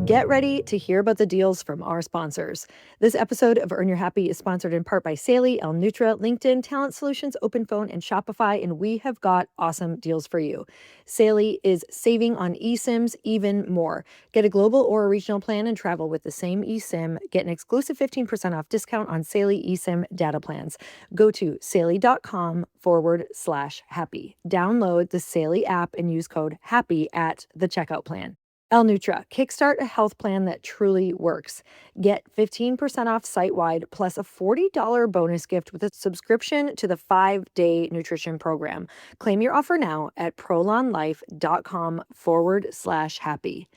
Get ready to hear about the deals from our sponsors. This episode of Earn Your Happy is sponsored in part by Saley, El Nutra, LinkedIn, Talent Solutions, OpenPhone, and Shopify, and we have got awesome deals for you. Saley is saving on eSIMs even more. Get a global or a regional plan and travel with the same eSIM. Get an exclusive 15% off discount on Saley eSIM data plans. Go to saley.com/happy. Download the Saley app and use code HAPPY at the checkout plan. El Nutra, kickstart a health plan that truly works. Get 15% off site-wide plus a $40 bonus gift with a subscription to the 5-day nutrition program. Claim your offer now at prolonlife.com/happy.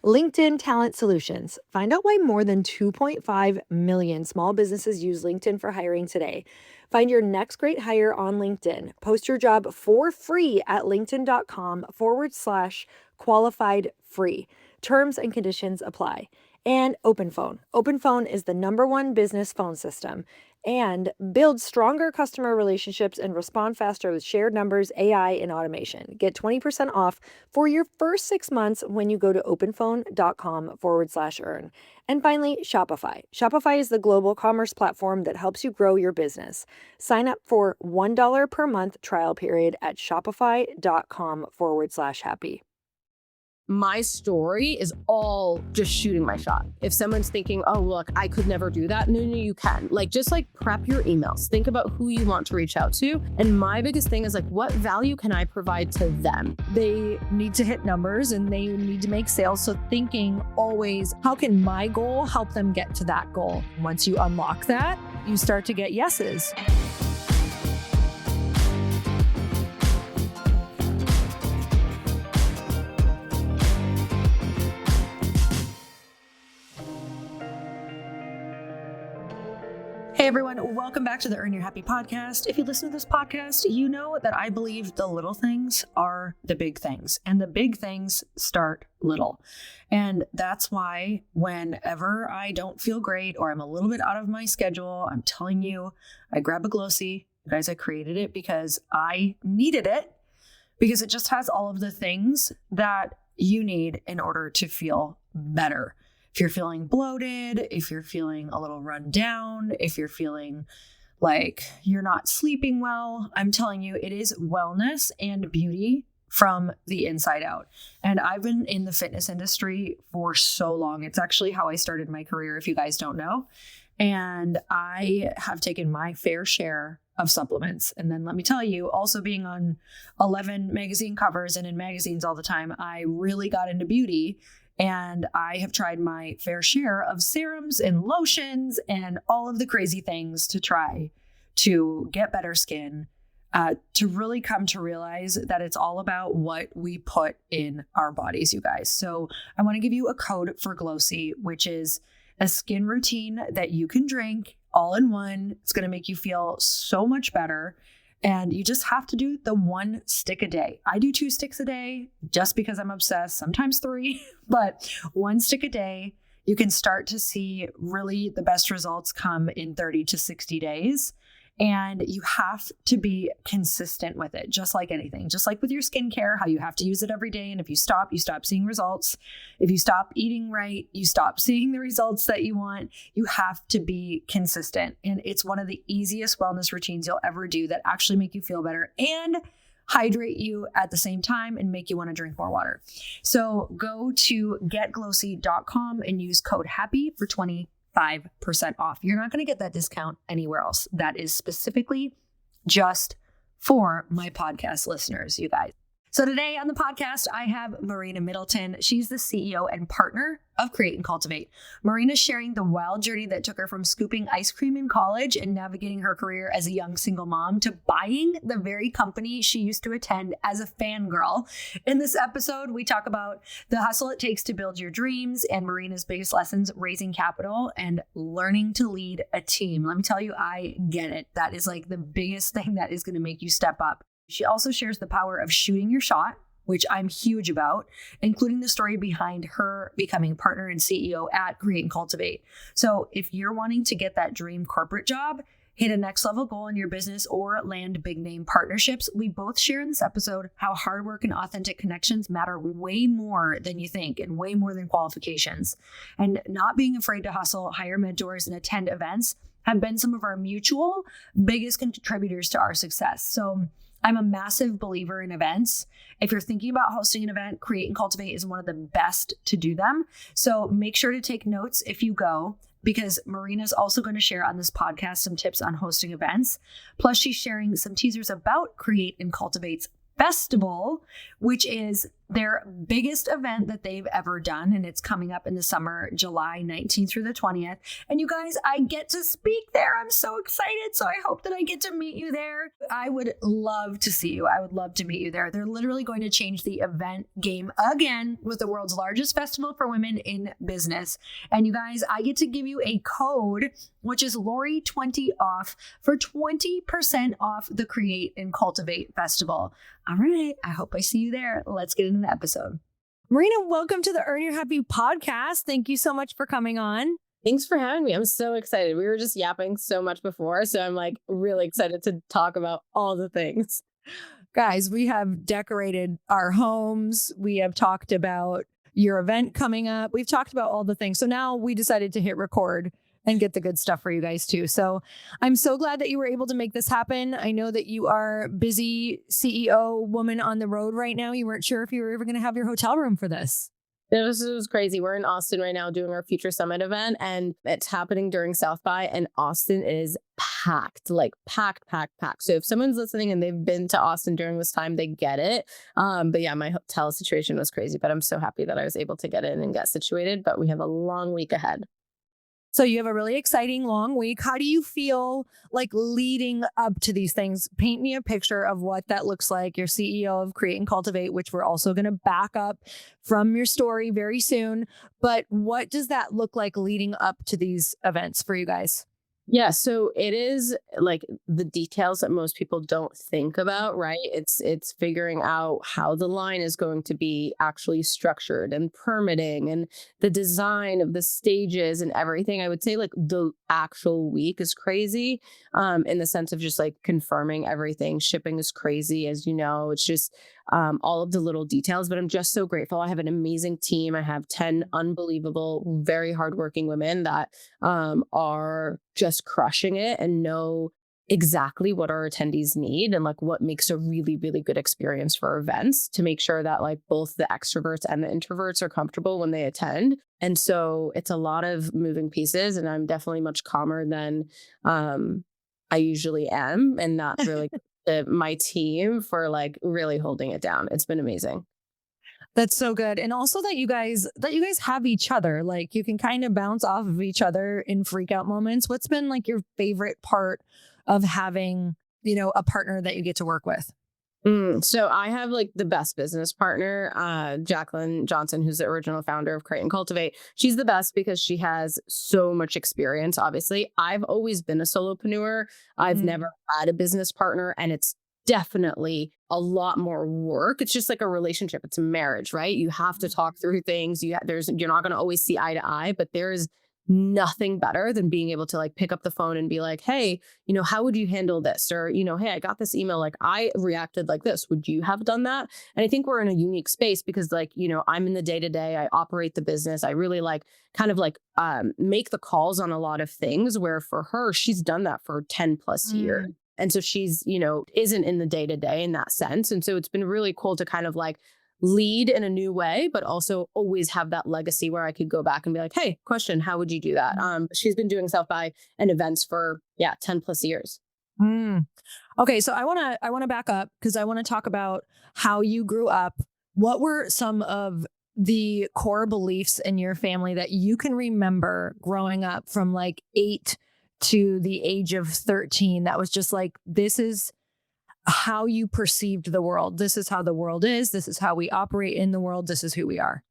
LinkedIn Talent Solutions. Find out why more than 2.5 million small businesses use LinkedIn for hiring today. Find your next great hire on LinkedIn. Post your job for free at linkedin.com/qualified free. Terms and conditions apply. And OpenPhone. OpenPhone is the #1 business phone system and build stronger customer relationships and respond faster with shared numbers, AI, and automation. Get 20% off for your first 6 months when you go to openphone.com/earn. And finally, Shopify. Shopify is the global commerce platform that helps you grow your business. Sign up for $1 per month trial period at shopify.com/happy. My story is all just shooting my shot. If someone's thinking, oh, look, I could never do that. No, you can. Just prep your emails. Think about who you want to reach out to. And my biggest thing is what value can I provide to them? They need to hit numbers and they need to make sales. So thinking always, how can my goal help them get to that goal? Once you unlock that, you start to get yeses. Hey everyone, welcome back to the Earn Your Happy podcast. If you listen to this podcast, you know that I believe the little things are the big things, and the big things start little. And that's why whenever I don't feel great or I'm a little bit out of my schedule, I'm telling you, I grab a Glossy. You guys, I created it because I needed it, because it just has all of the things that you need in order to feel better. If you're feeling bloated, if you're feeling a little run down, if you're feeling like you're not sleeping well, I'm telling you, it is wellness and beauty from the inside out. And I've been in the fitness industry for so long. It's actually how I started my career, if you guys don't know. And I have taken my fair share of supplements. And then let me tell you, also being on 11 magazine covers and in magazines all the time, I really got into beauty. And I have tried my fair share of serums and lotions and all of the crazy things to try to get better skin, to really come to realize that it's all about what we put in our bodies, you guys. So I want to give you a code for Glossy, which is a skin routine that you can drink all in one. It's going to make you feel so much better. And you just have to do the 1 stick a day. I do 2 sticks a day just because I'm obsessed, sometimes 3, but 1 stick a day. You can start to see really the best results come in 30 to 60 days. And you have to be consistent with it, just like anything, just like with your skincare, how you have to use it every day. And if you stop seeing results. If you stop eating right, you stop seeing the results that you want. You have to be consistent. And it's one of the easiest wellness routines you'll ever do that actually make you feel better and hydrate you at the same time and make you want to drink more water. So go to getglossy.com and use code HAPPY for 25% off. You're not going to get that discount anywhere else. That is specifically just for my podcast listeners, you guys. So today on the podcast, I have Marina Middleton. She's the CEO and partner of Create Cultivate. Marina's sharing the wild journey that took her from scooping ice cream in college and navigating her career as a young single mom to buying the very company she used to attend as a fangirl. In this episode, we talk about the hustle it takes to build your dreams and Marina's biggest lessons raising capital and learning to lead a team. Let me tell you, I get it. That is the biggest thing that is going to make you step up. She also shares the power of shooting your shot, which I'm huge about, including the story behind her becoming partner and CEO at Create Cultivate. So if you're wanting to get that dream corporate job, hit a next level goal in your business, or land big name partnerships. We both share in this episode how hard work and authentic connections matter way more than you think and way more than qualifications. And not being afraid to hustle, hire mentors, and attend events have been some of our mutual biggest contributors to our success. So I'm a massive believer in events. If you're thinking about hosting an event, Create and Cultivate is one of the best to do them. So make sure to take notes if you go, because Marina's also going to share on this podcast some tips on hosting events. Plus, she's sharing some teasers about Create and Cultivate's Festival, which is their biggest event that they've ever done. And it's coming up in the summer, July 19th through the 20th. And you guys, I get to speak there. I'm so excited. So I hope that I get to meet you there. I would love to see you. I would love to meet you there. They're literally going to change the event game again with the world's largest festival for women in business. And you guys, I get to give you a code, which is Lori20 off for 20% off the Create and Cultivate Festival. All right. I hope I see you there. Let's get into the episode. Marina, welcome to the Earn Your Happy podcast. Thank you so much for coming on. Thanks for having me. I'm so excited. We were just yapping so much before, so I'm like really excited to talk about all the things. Guys, we have decorated our homes. We have talked about your event coming up. We've talked about all the things. So now we decided to hit record and get the good stuff for you guys too. So I'm so glad that you were able to make this happen. I know that you are busy CEO woman on the road right now. You weren't sure if you were ever going to have your hotel room for this. It was crazy. We're in Austin right now doing our Future Summit event, and it's happening during South by, and Austin is packed, like packed. So if someone's listening and they've been to Austin during this time, they get it. But yeah, my hotel situation was crazy, but I'm so happy that I was able to get in and get situated, but we have a long week ahead. So you have a really exciting long week. How do you feel like leading up to these things? Paint me a picture of what that looks like. You're CEO of Create and Cultivate, which we're also going to back up from your story very soon. But what does that look like leading up to these events for you guys? Yeah, so it is like the details that most people don't think about, right? It's figuring out how the line is going to be actually structured and permitting and the design of the stages and everything. I would say like the actual week is crazy in the sense of just like confirming everything. Shipping is crazy, as you know. It's just all of the little details, but I'm just so grateful. I have an amazing team. I have 10 unbelievable, very hardworking women that are just crushing it and know exactly what our attendees need and like what makes a really, really good experience for events to make sure that like both the extroverts and the introverts are comfortable when they attend. And so it's a lot of moving pieces, and I'm definitely much calmer than I usually am, and that's really my team for like really holding it down. It's been amazing. That's so good. And also that you guys have each other. Like you can kind of bounce off of each other in freak out moments. What's been like your favorite part of having, a partner that you get to work with? So I have like the best business partner, Jacqueline Johnson, who's the original founder of Create and Cultivate. She's the best because she has so much experience. Obviously, I've always been a solopreneur. I've never had a business partner, and it's definitely a lot more work. It's just like a relationship. It's a marriage, right? You have to talk through things. You're not going to always see eye to eye, but there's nothing better than being able to like pick up the phone and be like, hey, how would you handle this? Or, hey, I got this email, like I reacted like this. Would you have done that? And I think we're in a unique space because like, I'm in the day-to-day, I operate the business. I really like kind of like make the calls on a lot of things, where for her, she's done that for 10 plus years. And so she's, isn't in the day-to-day in that sense. And so it's been really cool to kind of like lead in a new way, but also always have that legacy where I could go back and be like, hey, question, how would you do that? She's been doing South by and events for 10 plus years. Okay. So I want to back up because I want to talk about how you grew up. What were some of the core beliefs in your family that you can remember growing up from like 8 to the age of 13? That was just like, this is how you perceived the world. This is how the world is. This is how we operate in the world. This is who we are.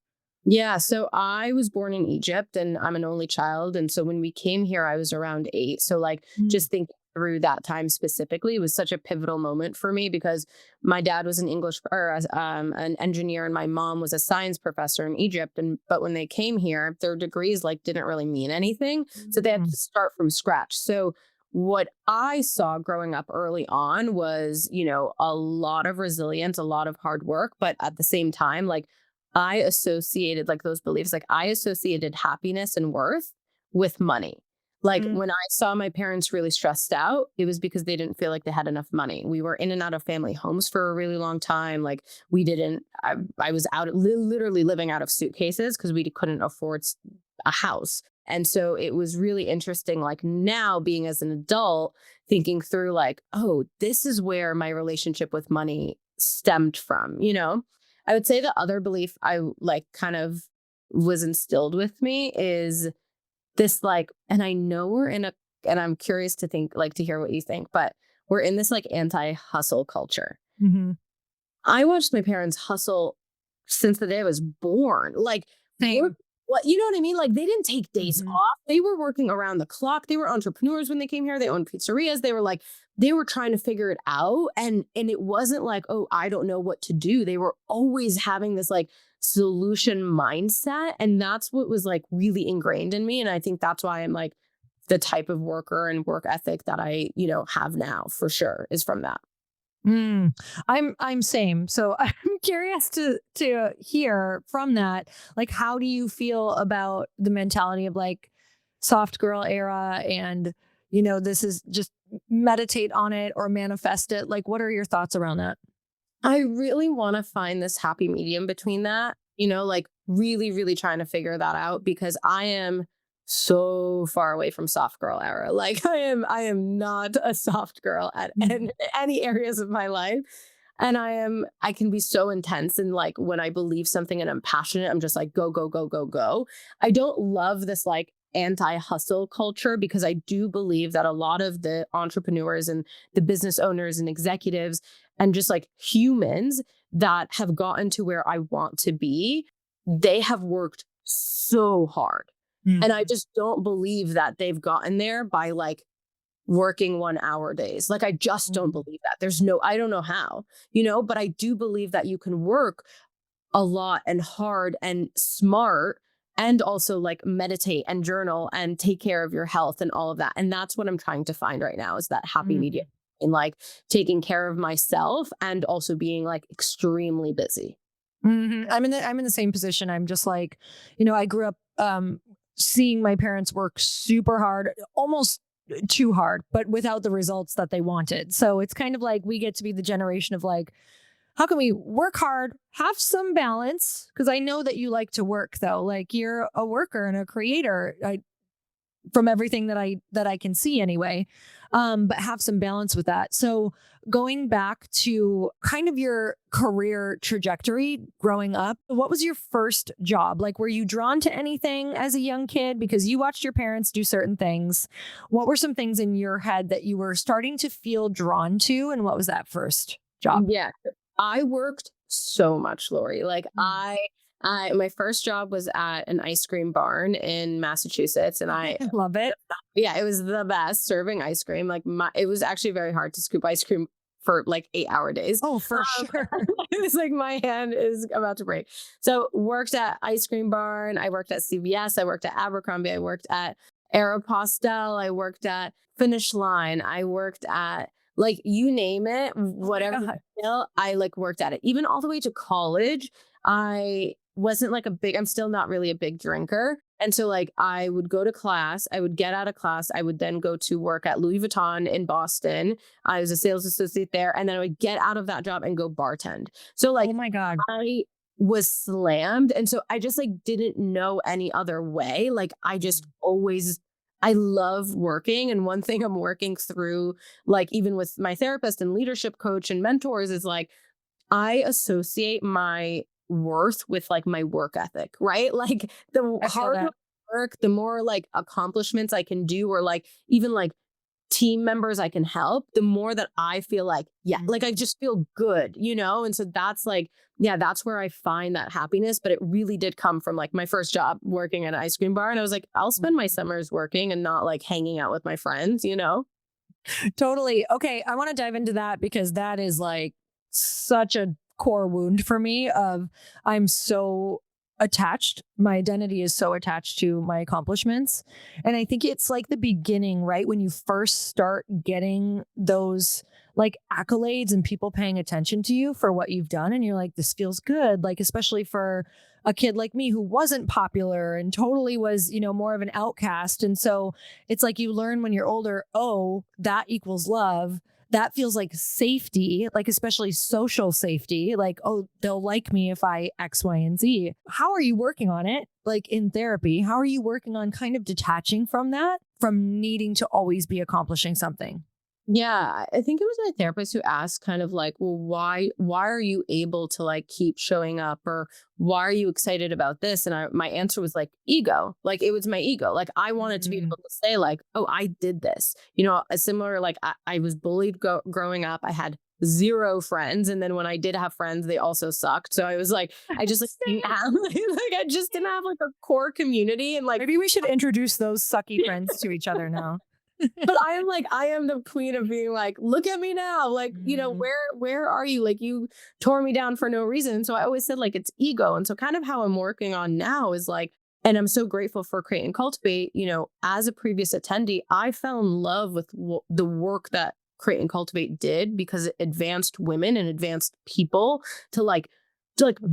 Yeah. So I was born in Egypt and I'm an only child. And so when we came here, I was around 8. So like just thinking through that time specifically was such a pivotal moment for me because my dad was an English or an engineer and my mom was a science professor in Egypt. But when they came here, their degrees like didn't really mean anything. So they had to start from scratch. So what I saw growing up early on was, a lot of resilience, a lot of hard work, but at the same time, like I associated like those beliefs, like I associated happiness and worth with money. Like Mm. when I saw my parents really stressed out, it was because they didn't feel like they had enough money. We were in and out of family homes for a really long time. Like we didn't, I was literally living out of suitcases because we couldn't afford a house. And so it was really interesting, like now being as an adult, thinking through like, oh, this is where my relationship with money stemmed from, I would say the other belief I like kind of was instilled with me is this like, and I know and I'm curious to think like to hear what you think, but we're in this like anti-hustle culture. Mm-hmm. I watched my parents hustle since the day I was born. Like work, Same. what you know what I mean? Like they didn't take days Mm-hmm. off. They were working around the clock. They were entrepreneurs when they came here. They owned pizzerias. They were like, they were trying to figure it out. And it wasn't like, oh, I don't know what to do. They were always having this like solution mindset. And that's what was like really ingrained in me. And I think that's why I'm like the type of worker and work ethic that I, have now for sure is from that. Mm. I'm same. So I'm curious to hear from that. Like, how do you feel about the mentality of like soft girl era and this is just meditate on it or manifest it? Like, what are your thoughts around that? I really want to find this happy medium between that, like really, really trying to figure that out because I am so far away from soft girl era. Like I am not a soft girl at any areas of my life. And I can be so intense and like when I believe something and I'm passionate, I'm just like, go, go, go, go, go. I don't love this like anti-hustle culture because I do believe that a lot of the entrepreneurs and the business owners and executives and just like humans that have gotten to where I want to be, they have worked so hard. Mm. And I just don't believe that they've gotten there by like working 1 hour days. Like, I just don't believe that. I don't know how, but I do believe that you can work a lot and hard and smart and also like meditate and journal and take care of your health and all of that. And that's what I'm trying to find right now is that happy Mm. medium in like taking care of myself and also being like extremely busy. Mhm. I'm in the same position. I'm just like, I grew up seeing my parents work super hard, almost too hard, but without the results that they wanted. So it's kind of like we get to be the generation of like, how can we work hard, have some balance? Because I know that you like to work though. Like you're a worker and a creator. From everything that I can see anyway. But have some balance with that. So going back to kind of your career trajectory growing up, what was your first job? Like, were you drawn to anything as a young kid because you watched your parents do certain things? What were some things in your head that you were starting to feel drawn to? And what was that first job? Yeah. I worked so much, Lori. Like I my first job was at an ice cream barn in Massachusetts and I Love it. yeah, it was the best serving ice cream. Like it was actually very hard to scoop ice cream for like 8-hour days. Oh, for sure. It was like my hand is about to break. So worked at ice cream barn. I worked at CVS. I worked at Abercrombie. I worked at Aeropostale. I worked at Finish Line. I worked at like you name it, whatever God. I like worked at it. Even all the way to college, I wasn't like I'm still not really a big drinker. And so like I would go to class, I would get out of class, I would then go to work at Louis Vuitton in Boston. I was a sales associate there. And then I would get out of that job and go bartend. So like Oh my God. I was slammed. And so I just like didn't know any other way. Like I just always I love working. And one thing I'm working through, like even with my therapist and leadership coach and mentors, is like I associate my worth with like my work ethic, right? Like the I feel harder that. I work, the more like accomplishments I can do, or like even like team members I can help, the more that I feel like, yeah, like I just feel good, And so that's like, yeah, that's where I find that happiness. But it really did come from like my first job working at an ice cream bar. And I was like, I'll spend my summers working and not like hanging out with my friends. Totally. Okay. I want to dive into that because that is like such a core wound for me of I'm so attached. My identity is so attached to my accomplishments. And I think it's like the beginning, right? When you first start getting those like accolades and people paying attention to you for what you've done. And you're like, this feels good. Like, especially for a kid like me who wasn't popular and totally was, more of an outcast. And so it's like you learn when you're older, oh, that equals love. That feels like safety, like especially social safety, like, oh, they'll like me if I X, Y, and Z. How are you working on it? Like in therapy, how are you working on kind of detaching from that, from needing to always be accomplishing something? Yeah, I think it was my therapist who asked kind of like, well, why are you able to like keep showing up, or why are you excited about this? And my answer was like ego. Like it was my ego. Like I wanted to be able to say like, oh, I did this. A similar, like I was bullied growing up. I had zero friends, and then when I did have friends, they also sucked. So I was like, I just like didn't have like I just didn't have like a core community. And like Maybe we should introduce those sucky friends to each other now. but I am the queen of being like, look at me now. Like, where are you? Like you tore me down for no reason. So I always said like it's ego. And so kind of how I'm working on now is like, and I'm so grateful for Create and Cultivate, as a previous attendee, I fell in love with the work that Create and Cultivate did, because it advanced women and advanced people to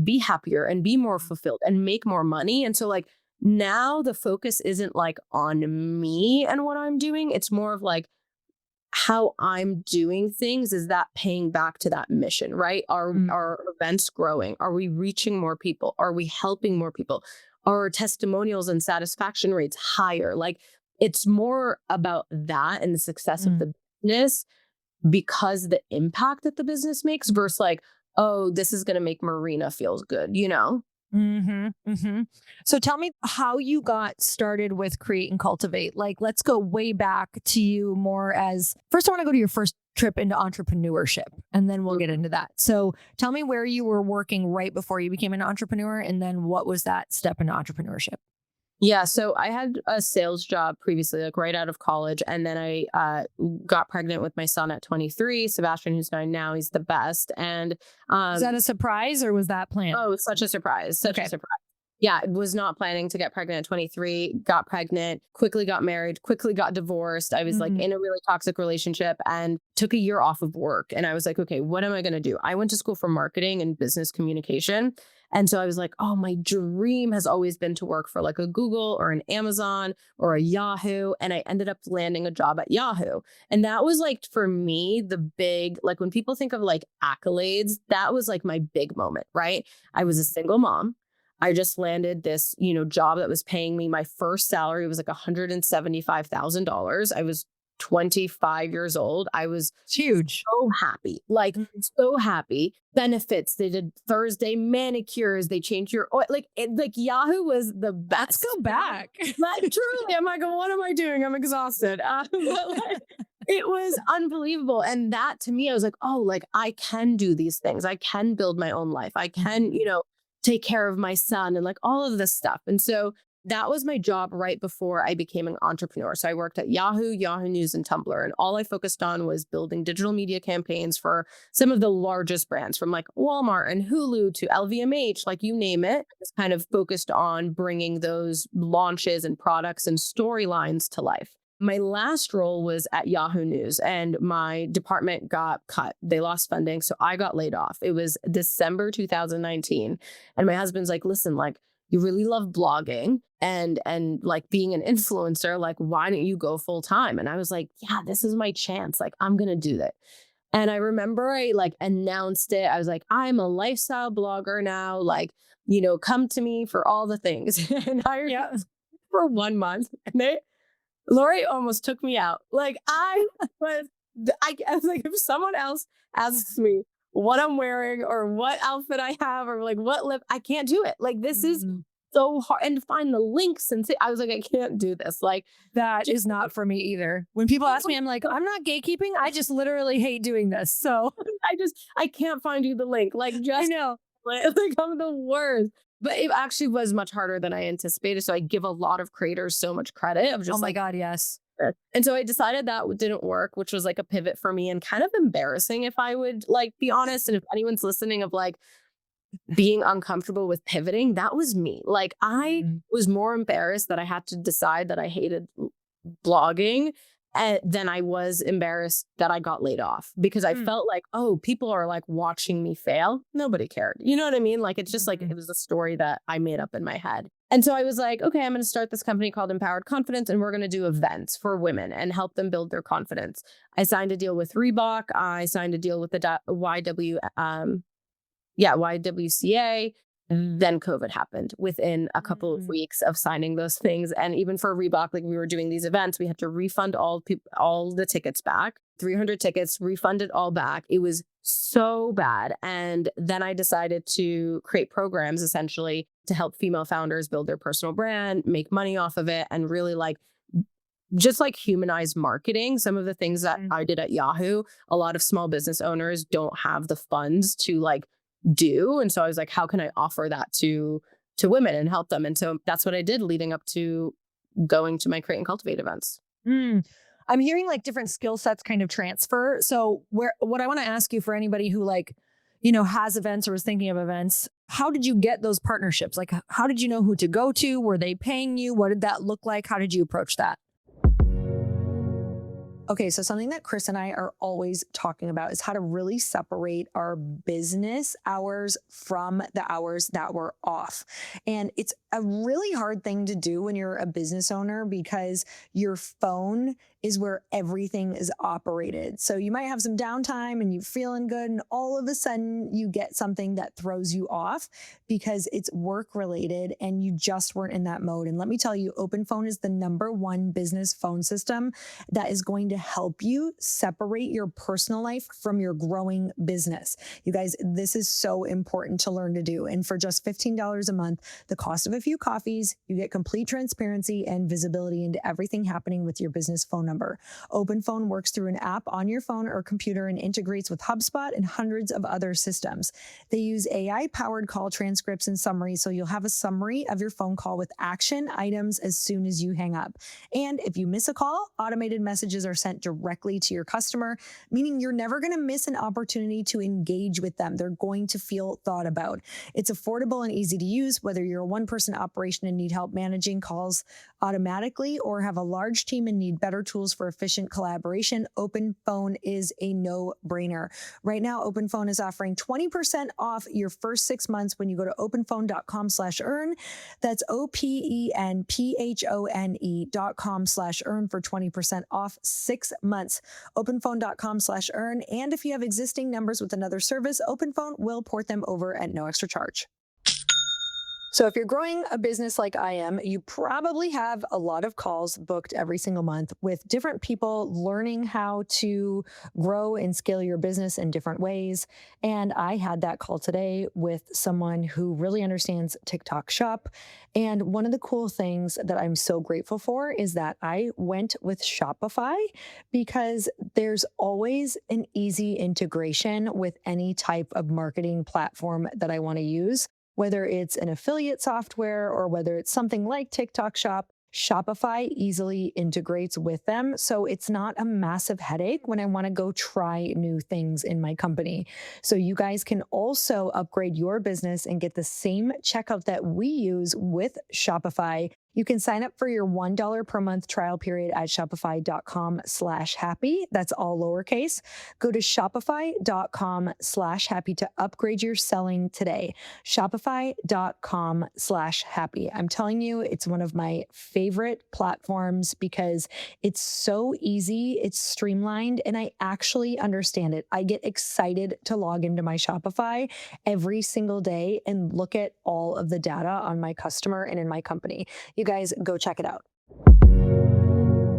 be happier and be more fulfilled and make more money. And so like, now the focus isn't like on me and what I'm doing. It's more of like how I'm doing things. Is that paying back to that mission, right? Are events growing? Are we reaching more people? Are we helping more people? Are our testimonials and satisfaction rates higher? Like it's more about that and the success of the business, because the impact that the business makes versus like, oh, this is going to make Marina feels good, So tell me how you got started with Create and Cultivate. Like, let's go way back to you more as first. I want to go to your first trip into entrepreneurship, and then we'll get into that. So tell me where you were working right before you became an entrepreneur, and then what was that step into entrepreneurship? Yeah, so I had a sales job previously, like right out of college. And then I got pregnant with my son at 23, Sebastian, who's 9 now. He's the best. And Was that a surprise or was that planned? oh, such a surprise, such a surprise. Yeah, was not planning to get pregnant at 23, got pregnant, quickly got married, quickly got divorced. I was like in a really toxic relationship and took a year off of work. And I was like, okay, what am I going to do? I went to school for marketing and business communication. And so I was like, oh, my dream has always been to work for like a Google or an Amazon or a Yahoo. And I ended up landing a job at Yahoo. And that was like, for me, the big, like when people think of like accolades, that was like my big moment, right? I was a single mom. I just landed this, job that was paying me my first salary was like $175,000. I was 25 years old. I was huge. So happy, like so happy. Benefits. They did Thursday manicures. They changed your oil. Like Yahoo was the best. Let's go back. Truly, I'm like, what am I doing? I'm exhausted. But like, it was unbelievable. And that to me, I was like, oh, like I can do these things. I can build my own life. I can, take care of my son and like all of this stuff. And so that was my job right before I became an entrepreneur. So I worked at Yahoo, Yahoo News, and Tumblr. And all I focused on was building digital media campaigns for some of the largest brands, from like Walmart and Hulu to LVMH, like you name it. It's kind of focused on bringing those launches and products and storylines to life. My last role was at Yahoo News, and my department got cut. They lost funding, so I got laid off. It was December 2019, and my husband's like, listen, like, you really love blogging and like being an influencer, like, why don't you go full time? And I was like, yeah, this is my chance. Like, I'm going to do that. And I remember I like announced it. I was like, I'm a lifestyle blogger now. Like, come to me for all the things. And for 1 month, and Lori almost took me out. Like I was like, if someone else asks me what I'm wearing or what outfit I have or like what lip, I can't do it. Like this is so hard, and to find the links and say, I was like, I can't do this. Like that is not for me either. When people ask me, I'm like, I'm not gatekeeping. I just literally hate doing this. So I can't find you the link. Like just I know. Like I'm the worst. But it actually was much harder than I anticipated. So I give a lot of creators so much credit of just oh my God, yes. And so I decided that didn't work, which was like a pivot for me and kind of embarrassing, if I would like be honest. And if anyone's listening, of like, being uncomfortable with pivoting, that was me. Like I was more embarrassed that I had to decide that I hated blogging than I was embarrassed that I got laid off, because I felt like, oh, people are like watching me fail. Nobody cared. You know what I mean? Like, it's just like, it was a story that I made up in my head. And so I was like, okay, I'm going to start this company called Empowered Confidence, and we're going to do events for women and help them build their confidence. I signed a deal with Reebok. I signed a deal with the YWCA. Then COVID happened within a couple of weeks of signing those things. And even for Reebok, like we were doing these events, we had to refund all the tickets back, 300 tickets, refund it all back. It was so bad. And then I decided to create programs essentially to help female founders build their personal brand, make money off of it, and really like just like humanize marketing. Some of the things that I did at Yahoo, a lot of small business owners don't have the funds to like do. And so I was like, how can I offer that to women and help them? And so that's what I did leading up to going to my Create and Cultivate events. I'm hearing like different skill sets kind of transfer. So what I want to ask you, for anybody who like, has events or was thinking of events, how did you get those partnerships? Like, how did you know who to go to? Were they paying you? What did that look like? How did you approach that? Okay, so something that Chris and I are always talking about is how to really separate our business hours from the hours that we're off. And it's a really hard thing to do when you're a business owner, because your phone is where everything is operated. So you might have some downtime and you're feeling good, and all of a sudden you get something that throws you off because it's work related and you just weren't in that mode. And let me tell you, OpenPhone is the #1 business phone system that is going to help you separate your personal life from your growing business. You guys, this is so important to learn to do. And for just $15 a month, the cost of a few coffees, you get complete transparency and visibility into everything happening with your business phone number. OpenPhone works through an app on your phone or computer and integrates with HubSpot and hundreds of other systems. They use AI-powered call transcripts and summaries, so you'll have a summary of your phone call with action items as soon as you hang up. And if you miss a call, automated messages are sent directly to your customer, meaning you're never going to miss an opportunity to engage with them. They're going to feel thought about. It's affordable and easy to use, whether you're a one-person operation and need help managing calls automatically, or have a large team and need better tools for efficient collaboration. OpenPhone is a no-brainer. Right now, OpenPhone is offering 20% off your first 6 months when you go to openphone.com/earn. That's openphone.com/earn for 20% off 6 months. Openphone.com/earn. And if you have existing numbers with another service, OpenPhone will port them over at no extra charge. So if you're growing a business like I am, you probably have a lot of calls booked every single month with different people learning how to grow and scale your business in different ways. And I had that call today with someone who really understands TikTok Shop. And one of the cool things that I'm so grateful for is that I went with Shopify, because there's always an easy integration with any type of marketing platform that I want to use. Whether it's an affiliate software or whether it's something like TikTok Shop, Shopify easily integrates with them. So it's not a massive headache when I want to go try new things in my company. So you guys can also upgrade your business and get the same checkout that we use with Shopify. You can sign up for your $1 per month trial period at shopify.com/happy. That's all lowercase. Go to shopify.com/happy to upgrade your selling today. Shopify.com/happy. I'm telling you, it's one of my favorite platforms because it's so easy, it's streamlined, and I actually understand it. I get excited to log into my Shopify every single day and look at all of the data on my customer and in my company. You guys go check it out.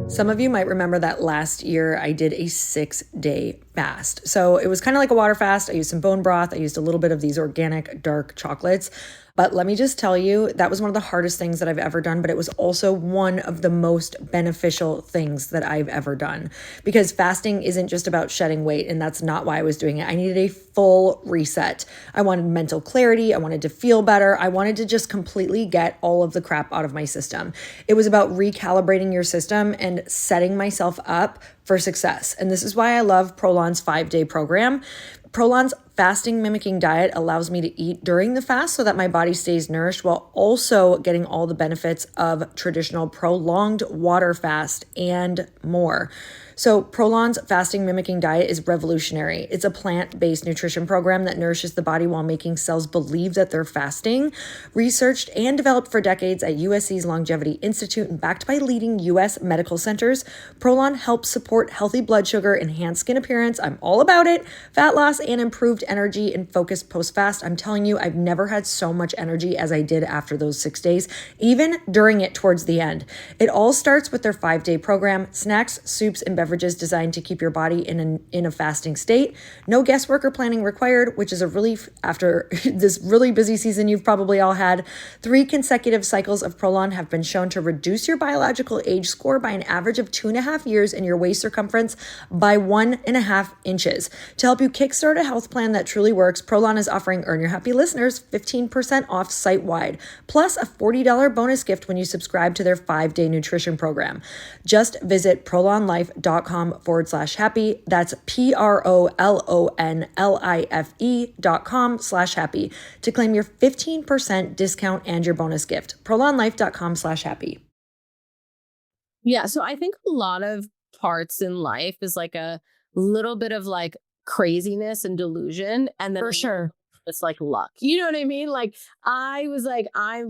Some of you might remember that last year I did a 6-day fast. So it was kind of like a water fast. I used some bone broth. I used a little bit of these organic dark chocolates. But let me just tell you, that was one of the hardest things that I've ever done, but it was also one of the most beneficial things that I've ever done, because fasting isn't just about shedding weight, and that's not why I was doing it. I needed a full reset. I wanted mental clarity. I wanted to feel better. I wanted to just completely get all of the crap out of my system. It was about recalibrating your system and setting myself up for success. And this is why I love Prolon's 5-day program. Prolon's fasting mimicking diet allows me to eat during the fast so that my body stays nourished while also getting all the benefits of traditional prolonged water fast and more. So Prolon's fasting mimicking diet is revolutionary. It's a plant-based nutrition program that nourishes the body while making cells believe that they're fasting. Researched and developed for decades at USC's Longevity Institute and backed by leading US medical centers, Prolon helps support healthy blood sugar, enhanced skin appearance. I'm all about it. Fat loss and improved energy and focus post-fast. I'm telling you, I've never had so much energy as I did after those 6 days, even during it towards the end. It all starts with their 5-day program, snacks, soups, and beverages designed to keep your body in a fasting state. No guesswork or planning required, which is a relief after this really busy season you've probably all had. 3 consecutive cycles of Prolon have been shown to reduce your biological age score by an average of 2.5 years and your waist circumference by 1.5 inches. To help you kickstart a health plan that truly works, Prolon is offering Earn Your Happy listeners 15% off site-wide, plus a $40 bonus gift when you subscribe to their 5-day nutrition program. Just visit prolonlife.com/happy. That's prolonlife.com/happy to claim your 15% discount and your bonus gift. prolonlife.com/happy. Yeah. So I think a lot of parts in life is like a little bit of like craziness and delusion. And then For sure. it's like luck. You know what I mean? Like I was like, I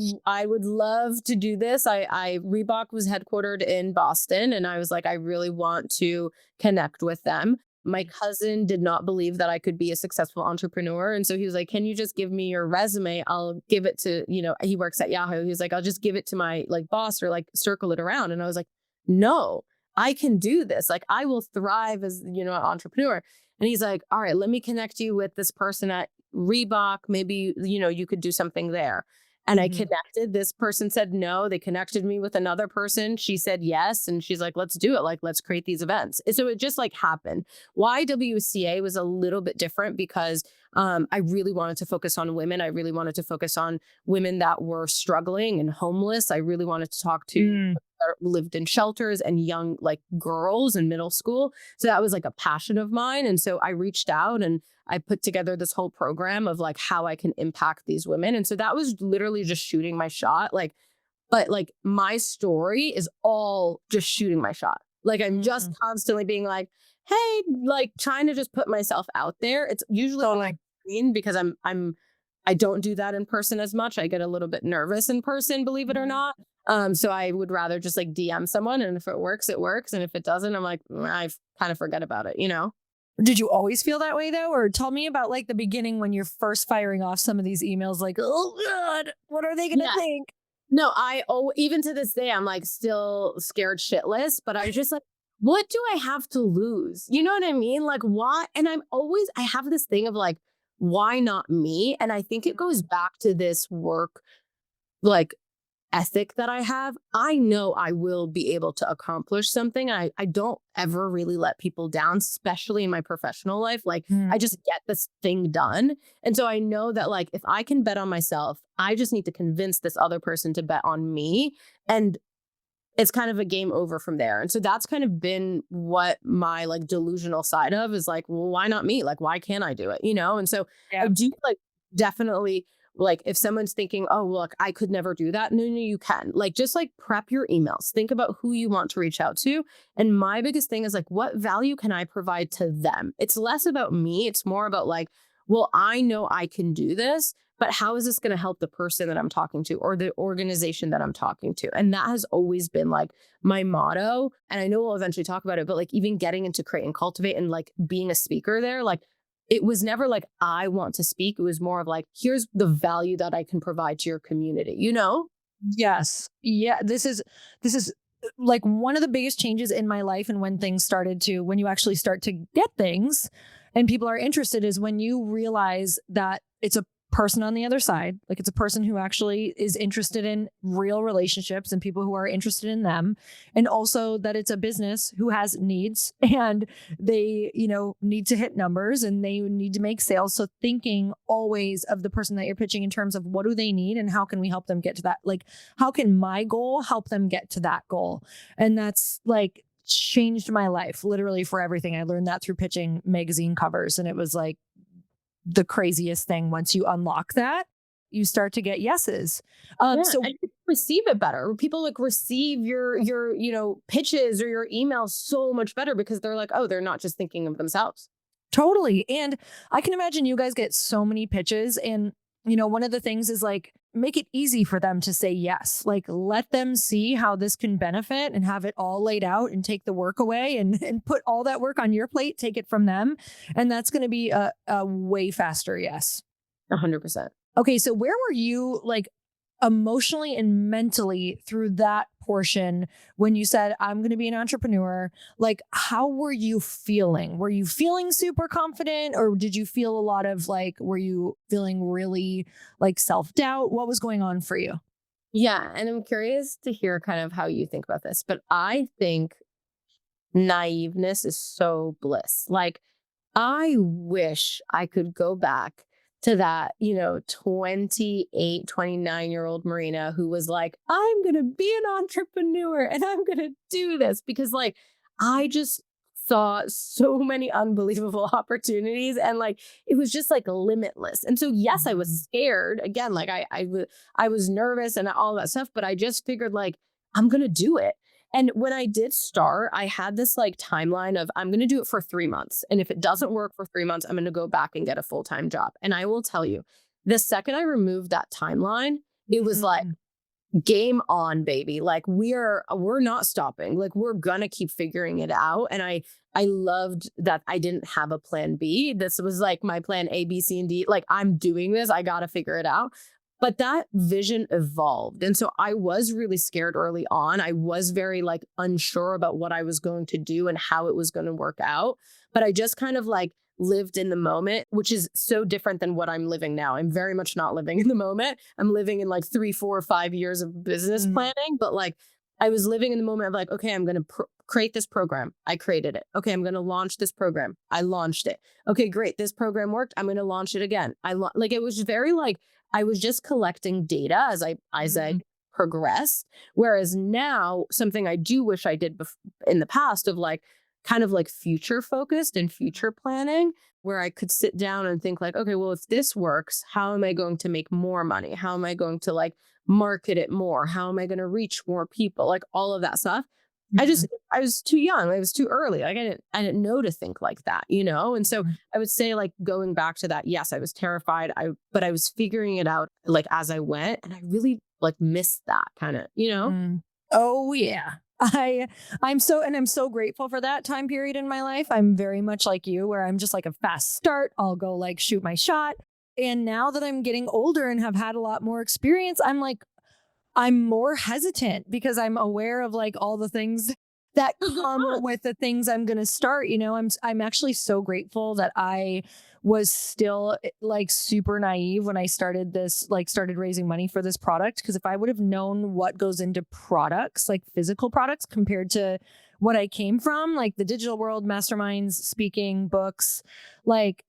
would love to do this. Reebok was headquartered in Boston, and I was like, I really want to connect with them. My cousin did not believe that I could be a successful entrepreneur. And so he was like, can you just give me your resume? I'll give it to, he works at Yahoo. He's like, I'll just give it to my like boss or like circle it around. And I was like, no, I can do this. Like I will thrive as, an entrepreneur. And he's like, all right, let me connect you with this person at Reebok. Maybe, you could do something there. And I connected. This person said no. They connected me with another person. She said yes. And she's like, let's do it. Like, let's create these events. And so it just like happened. YWCA was a little bit different because I really wanted to focus on women. I really wanted to focus on women that were struggling and homeless. I really wanted to talk to lived in shelters and young like girls in middle school. So that was like a passion of mine. And so I reached out and I put together this whole program of like how I can impact these women. And so that was literally just shooting my shot. But my story is all just shooting my shot. Like I'm just constantly being like, hey, like trying to just put myself out there. It's usually on my screen because I don't do that in person as much. I get a little bit nervous in person, believe it or not. So I would rather just like DM someone, and if it works, it works. And if it doesn't, I'm like, I kind of forget about it, Did you always feel that way though? Or tell me about like the beginning when you're first firing off some of these emails, like, oh God, what are they going to think? No, even to this day, I'm like still scared shitless, but I was just like, what do I have to lose? You know what I mean? Like why? And I have this thing of like, why not me? And I think it goes back to this work, like ethic that I have. I know I will be able to accomplish something. I don't ever really let people down, especially in my professional life. Like I just get this thing done. And so I know that like, if I can bet on myself, I just need to convince this other person to bet on me. And it's kind of a game over from there. And so that's kind of been what my like delusional side of is like, well, why not me? Like, why can't I do it? And so I do like definitely like if someone's thinking, oh, look, I could never do that. No, you can. Like, just like prep your emails. Think about who you want to reach out to. And my biggest thing is like, what value can I provide to them? It's less about me. It's more about like, well, I know I can do this, but how is this going to help the person that I'm talking to or the organization that I'm talking to? And that has always been like my motto. And I know we'll eventually talk about it, but like even getting into Create and Cultivate and like being a speaker there, like it was never like, I want to speak. It was more of like, here's the value that I can provide to your community, Yes. Yeah. This is like one of the biggest changes in my life. And when you actually start to get things and people are interested is when you realize that it's a person on the other side. Like it's a person who actually is interested in real relationships and people who are interested in them. And also that it's a business who has needs and they, need to hit numbers and they need to make sales. So thinking always of the person that you're pitching in terms of what do they need and how can we help them get to that? Like, how can my goal help them get to that goal? And that's like changed my life literally for everything. I learned that through pitching magazine covers. And it was like, the craziest thing. Once you unlock that, you start to get yeses. Yeah, and you receive it better. People like receive your pitches or your emails so much better because they're like, oh, they're not just thinking of themselves. Totally. And I can imagine you guys get so many pitches. And, one of the things is like, make it easy for them to say yes. Like, let them see how this can benefit and have it all laid out and take the work away and put all that work on your plate, take it from them. And that's going to be a way faster yes. 100%. Okay. So where were you like emotionally and mentally through that portion when you said, I'm going to be an entrepreneur? Like, how were you feeling? Were you feeling super confident, or did you feel a lot of like, were you feeling really like self-doubt? What was going on for you? Yeah. And I'm curious to hear kind of how you think about this, but I think naiveness is so bliss. Like, I wish I could go back to that, 28, 29-year-old Marina who was like, I'm going to be an entrepreneur and I'm going to do this because like, I just saw so many unbelievable opportunities and like, it was just like limitless. And so, yes, I was scared again. Like I was nervous and all that stuff, but I just figured like, I'm going to do it. And when I did start, I had this like timeline of I'm going to do it for 3 months. And if it doesn't work for 3 months, I'm going to go back and get a full-time job. And I will tell you, the second I removed that timeline, it was like game on, baby. Like we're not stopping. Like we're going to keep figuring it out. And I loved that I didn't have a plan B. This was like my plan A, B, C, and D. Like I'm doing this. I got to figure it out. But that vision evolved. And so I was really scared early on. I was very like unsure about what I was going to do and how it was going to work out. But I just kind of like lived in the moment, which is so different than what I'm living now. I'm very much not living in the moment. I'm living in like 3, 4, 5 years of business planning. But like I was living in the moment of like, okay, I'm going to create this program. I created it. Okay, I'm going to launch this program. I launched it. Okay, great. This program worked. I'm going to launch it again. Like it was very like, I was just collecting data as I progressed. Whereas now, something I do wish I did in the past of like kind of like future focused and future planning, where I could sit down and think like, okay, well, if this works, how am I going to make more money? How am I going to like market it more? How am I going to reach more people? Like all of that stuff. I was too young. I was too early. Like I didn't know to think like that, And so I would say like going back to that, yes, I was terrified. But I was figuring it out like as I went, and I really like missed that kind of, Oh yeah. I'm so grateful for that time period in my life. I'm very much like you, where I'm just like a fast start. I'll go like shoot my shot. And now that I'm getting older and have had a lot more experience, I'm more hesitant because I'm aware of like all the things that come with the things I'm going to start. I'm actually so grateful that I was still like super naive when I started raising money for this product. Because if I would have known what goes into products, like physical products, compared to what I came from, like the digital world, masterminds, speaking, books, like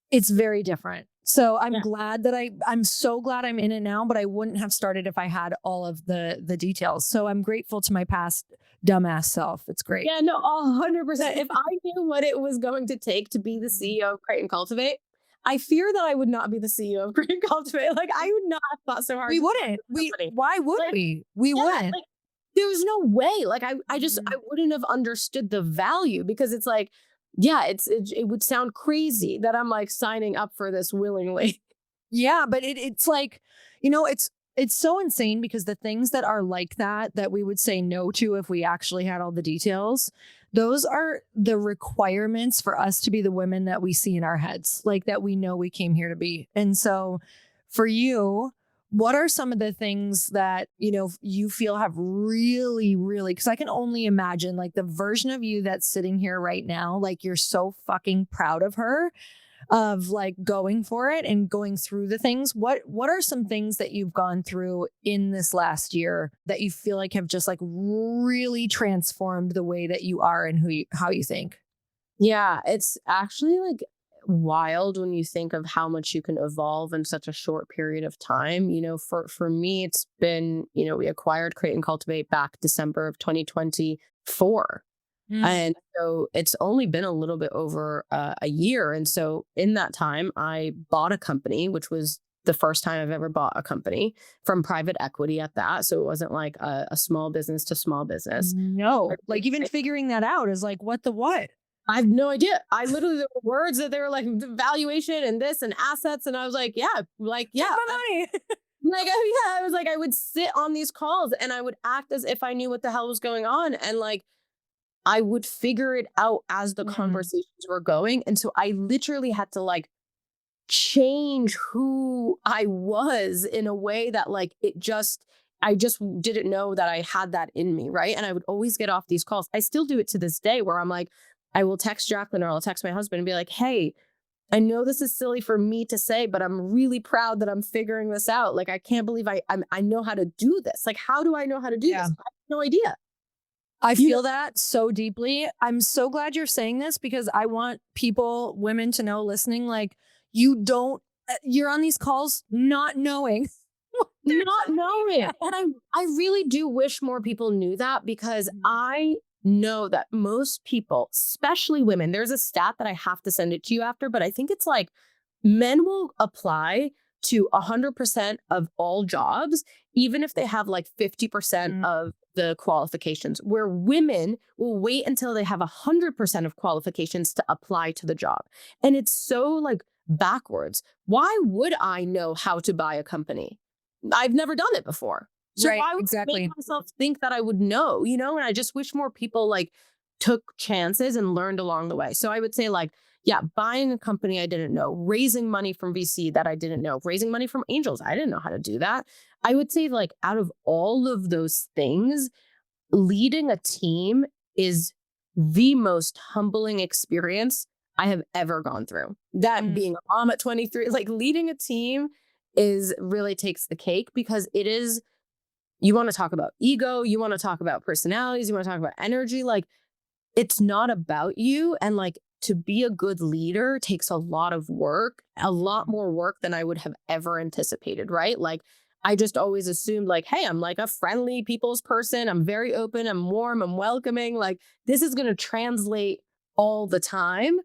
it's very different. So I'm glad that I'm so glad I'm in it now, but I wouldn't have started if I had all of the details. So I'm grateful to my past dumbass self. It's great. Yeah, no, 100%. If I knew what it was going to take to be the CEO of Create and Cultivate, I fear that I would not be the CEO of Create and Cultivate. Like I would not have thought so hard. We wouldn't. Why would we? We wouldn't. Like, there was no way. Like I wouldn't have understood the value, because it's like, yeah, it would sound crazy that I'm like signing up for this willingly. Yeah, but it's like, it's so insane, because the things that are like that we would say no to if we actually had all the details, those are the requirements for us to be the women that we see in our heads, like that we know we came here to be. And so for you, what are some of the things that, you feel have really, really, because I can only imagine like the version of you that's sitting here right now, like you're so fucking proud of her, of like going for it and going through the things. What are some things that you've gone through in this last year that you feel like have just like really transformed the way that you are and how you think? Yeah, it's actually like wild when you think of how much you can evolve in such a short period of time. For me, it's been, we acquired Create and Cultivate back December of 2024. And so it's only been a little bit over a year. And so in that time, I bought a company, which was the first time I've ever bought a company from private equity at that. So it wasn't like a small business to small business. No, like even figuring that out is like, what the what? I have no idea. I literally, there were words that they were like valuation and this and assets. And I was like, yeah, like, yeah. Take my money. Like, oh, yeah, I was like, I would sit on these calls and I would act as if I knew what the hell was going on. And like, I would figure it out as the conversations were going. And so I literally had to like change who I was in a way that like I just didn't know that I had that in me. Right. And I would always get off these calls. I still do it to this day where I'm like, I will text Jacqueline or I'll text my husband and be like, hey, I know this is silly for me to say, but I'm really proud that I'm figuring this out. Like, I can't believe I know how to do this. Like, how do I know how to do this? I have no idea. I feel that so deeply. I'm so glad you're saying this because I want women to know listening, like you're on these calls not knowing. Not knowing. And I really do wish more people knew that because I know that most people, especially women, there's a stat that I have to send it to you after, but I think it's like men will apply to 100% of all jobs, even if they have like 50% of the qualifications, where women will wait until they have 100% of qualifications to apply to the job. And it's so like backwards. Why would I know how to buy a company? I've never done it before. So Right, why would I make myself think that I would know, you know? And I just wish more people like took chances and learned along the way. So I would say like, yeah, buying a company I didn't know, raising money from VC that I didn't know, raising money from angels. I didn't know how to do that. I would say like out of all of those things, leading a team is the most humbling experience I have ever gone through. That being a mom at 23, like leading a team is really takes the cake because it is, you want to talk about ego, you want to talk about personalities, you want to talk about energy. Like it's not about you. And like to be a good leader takes a lot of work, a lot more work than I would have ever anticipated, right? Like I just always assumed like, hey, I'm like a friendly people's person. I'm very open, I'm warm, I'm welcoming. Like this is going to translate all the time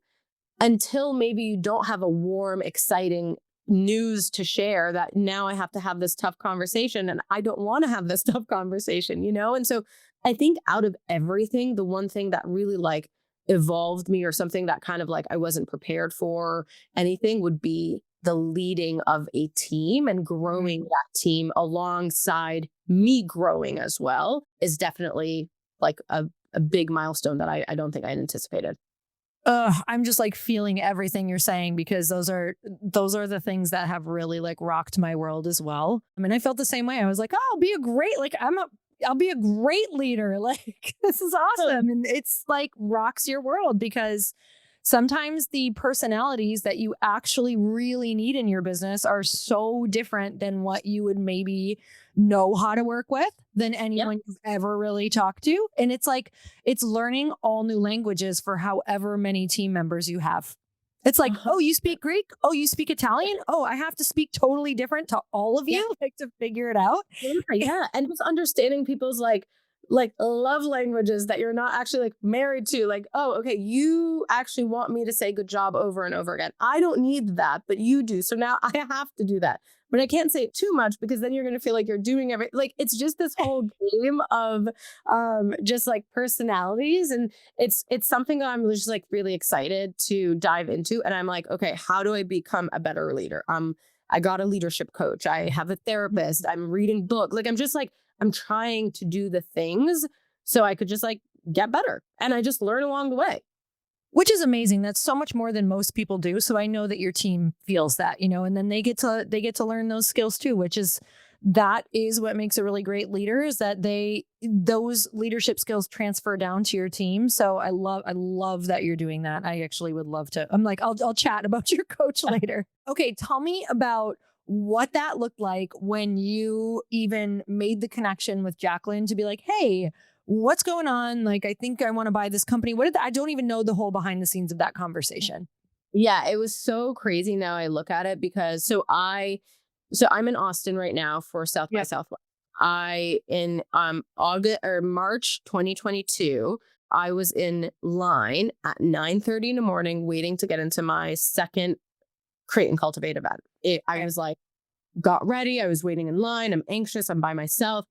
until maybe you don't have a warm, exciting news to share that now I have to have this tough conversation and I don't want to have this tough conversation, you know? And so I think out of everything, the one thing that really like evolved me or something that kind of like I wasn't prepared for anything would be the leading of a team and growing that team alongside me growing as well is definitely like a big milestone that I don't think I anticipated. I'm just like feeling everything you're saying because those are the things that have really like rocked my world as well. I mean, I felt the same way. I was like, oh, I'll be a great leader. Like this is awesome. And it's like rocks your world because sometimes the personalities that you actually really need in your business are so different than what you would maybe know how to work with than anyone you've ever really talked to. And it's like, it's learning all new languages for however many team members you have. It's like, oh, you speak Greek? Oh, you speak Italian? Oh, I have to speak totally different to all of you, like to figure it out. Yeah. And just understanding people's like love languages that you're not actually like married to. Like, oh, okay, you actually want me to say good job over and over again. I don't need that, but you do. So now I have to do that. But I can't say it too much because then you're going to feel like you're doing everything. Like it's just this whole game of just like personalities. And it's something that I'm just like really excited to dive into. And I'm like, okay, how do I become a better leader? I got a leadership coach. I have a therapist. I'm reading books. Like I'm trying to do the things so I could just like get better. And I just learn along the way. Which is amazing. That's so much more than most people do. So I know that your team feels that, you know, and then they get to learn those skills too, which is what makes a really great leader is that those leadership skills transfer down to your team. So I love that you're doing that. I actually would love to. I'm like, I'll chat about your coach later. Okay. Tell me about what that looked like when you even made the connection with Jacqueline to be like, hey, what's going on? Like, I think I want to buy this company. I don't even know the whole behind the scenes of that conversation. Yeah, it was so crazy now I look at it because I'm in Austin right now for South by Southwest. In August or March 2022, I was in line at 9:30 in the morning waiting to get into my second Create and Cultivate event. I was like, got ready. I was waiting in line. I'm anxious. I'm by myself.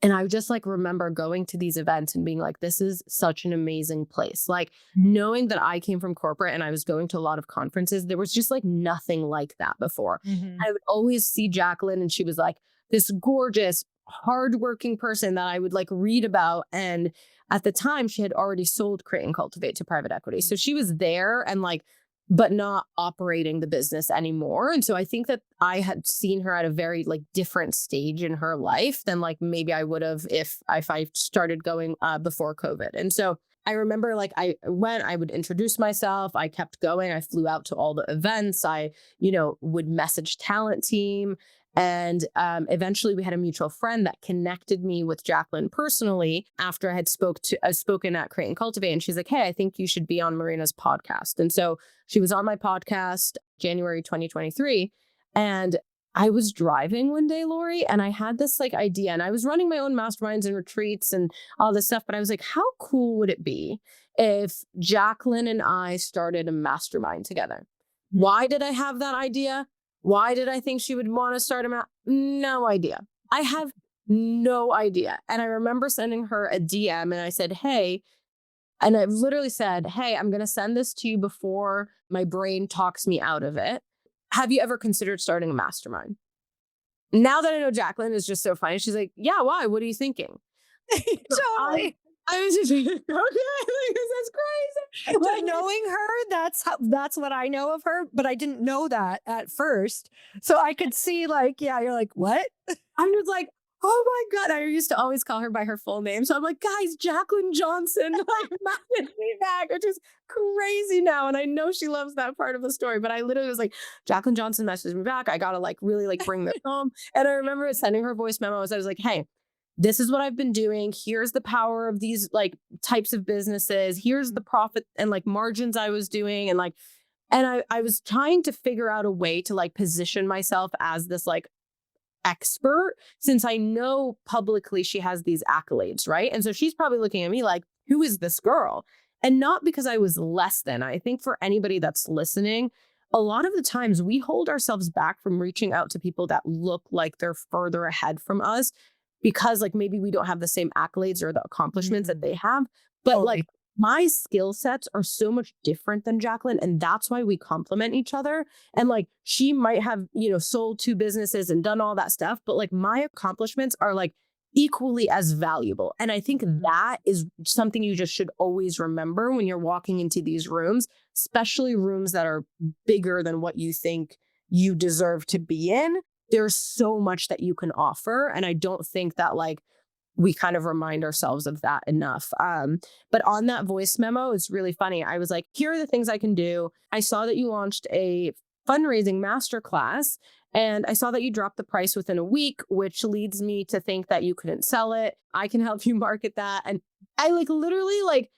And I just like remember going to these events and being like, this is such an amazing place. Like knowing that I came from corporate and I was going to a lot of conferences, there was just like nothing like that before. I would always see Jacqueline and she was like this gorgeous, hardworking person that I would like read about. And at the time, she had already sold Create and Cultivate to private equity. So she was there and like, but not operating the business anymore. And so I think that I had seen her at a very like different stage in her life than like maybe I would have if I started going before COVID. And so I remember like I would introduce myself, I kept going, I flew out to all the events, I, would message talent team. And eventually we had a mutual friend that connected me with Jacqueline personally after I had spoken at Create and Cultivate. And she's like, hey, I think you should be on Marina's podcast. And so she was on my podcast January 2023. And I was driving one day, Lori, and I had this like idea and I was running my own masterminds and retreats and all this stuff. But I was like, how cool would it be if Jacqueline and I started a mastermind together? Why did I have that idea? Why did I think she would want to start no idea. I have no idea. And I remember sending her a DM and I said, hey, and I literally said, hey, I'm going to send this to you before my brain talks me out of it. Have you ever considered starting a mastermind? Now that I know Jacqueline is just so funny, she's like, yeah, why? What are you thinking? Totally. I was just like, okay, that's crazy. Like knowing her, that's what I know of her, but I didn't know that at first. So I could see like, yeah, you're like, what? I'm just like, oh my God. I used to always call her by her full name. So I'm like, guys, Jacqueline Johnson like messaged me back, which is crazy now. And I know she loves that part of the story, but I literally was like, Jacqueline Johnson messaged me back. I got to like really like bring this home. And I remember sending her voice memos. I was like, hey, this is what I've been doing. Here's the power of these like types of businesses. Here's the profit and like margins I was doing. And like, and I was trying to figure out a way to like position myself as this like expert since I know publicly she has these accolades, right? And so she's probably looking at me like, who is this girl? And not because I was less than. I think for anybody that's listening, a lot of the times we hold ourselves back from reaching out to people that look like they're further ahead from us because like maybe we don't have the same accolades or the accomplishments that they have. But Totally. like my skill sets are so much different than Jacqueline. And that's why we complement each other. And like she might have, sold 2 businesses and done all that stuff, but like my accomplishments are like equally as valuable. And I think that is something you just should always remember when you're walking into these rooms, especially rooms that are bigger than what you think you deserve to be in. There's so much that you can offer. And I don't think that like we kind of remind ourselves of that enough. But on that voice memo, it's really funny. I was like, here are the things I can do. I saw that you launched a fundraising masterclass and I saw that you dropped the price within a week, which leads me to think that you couldn't sell it. I can help you market that. And I like literally like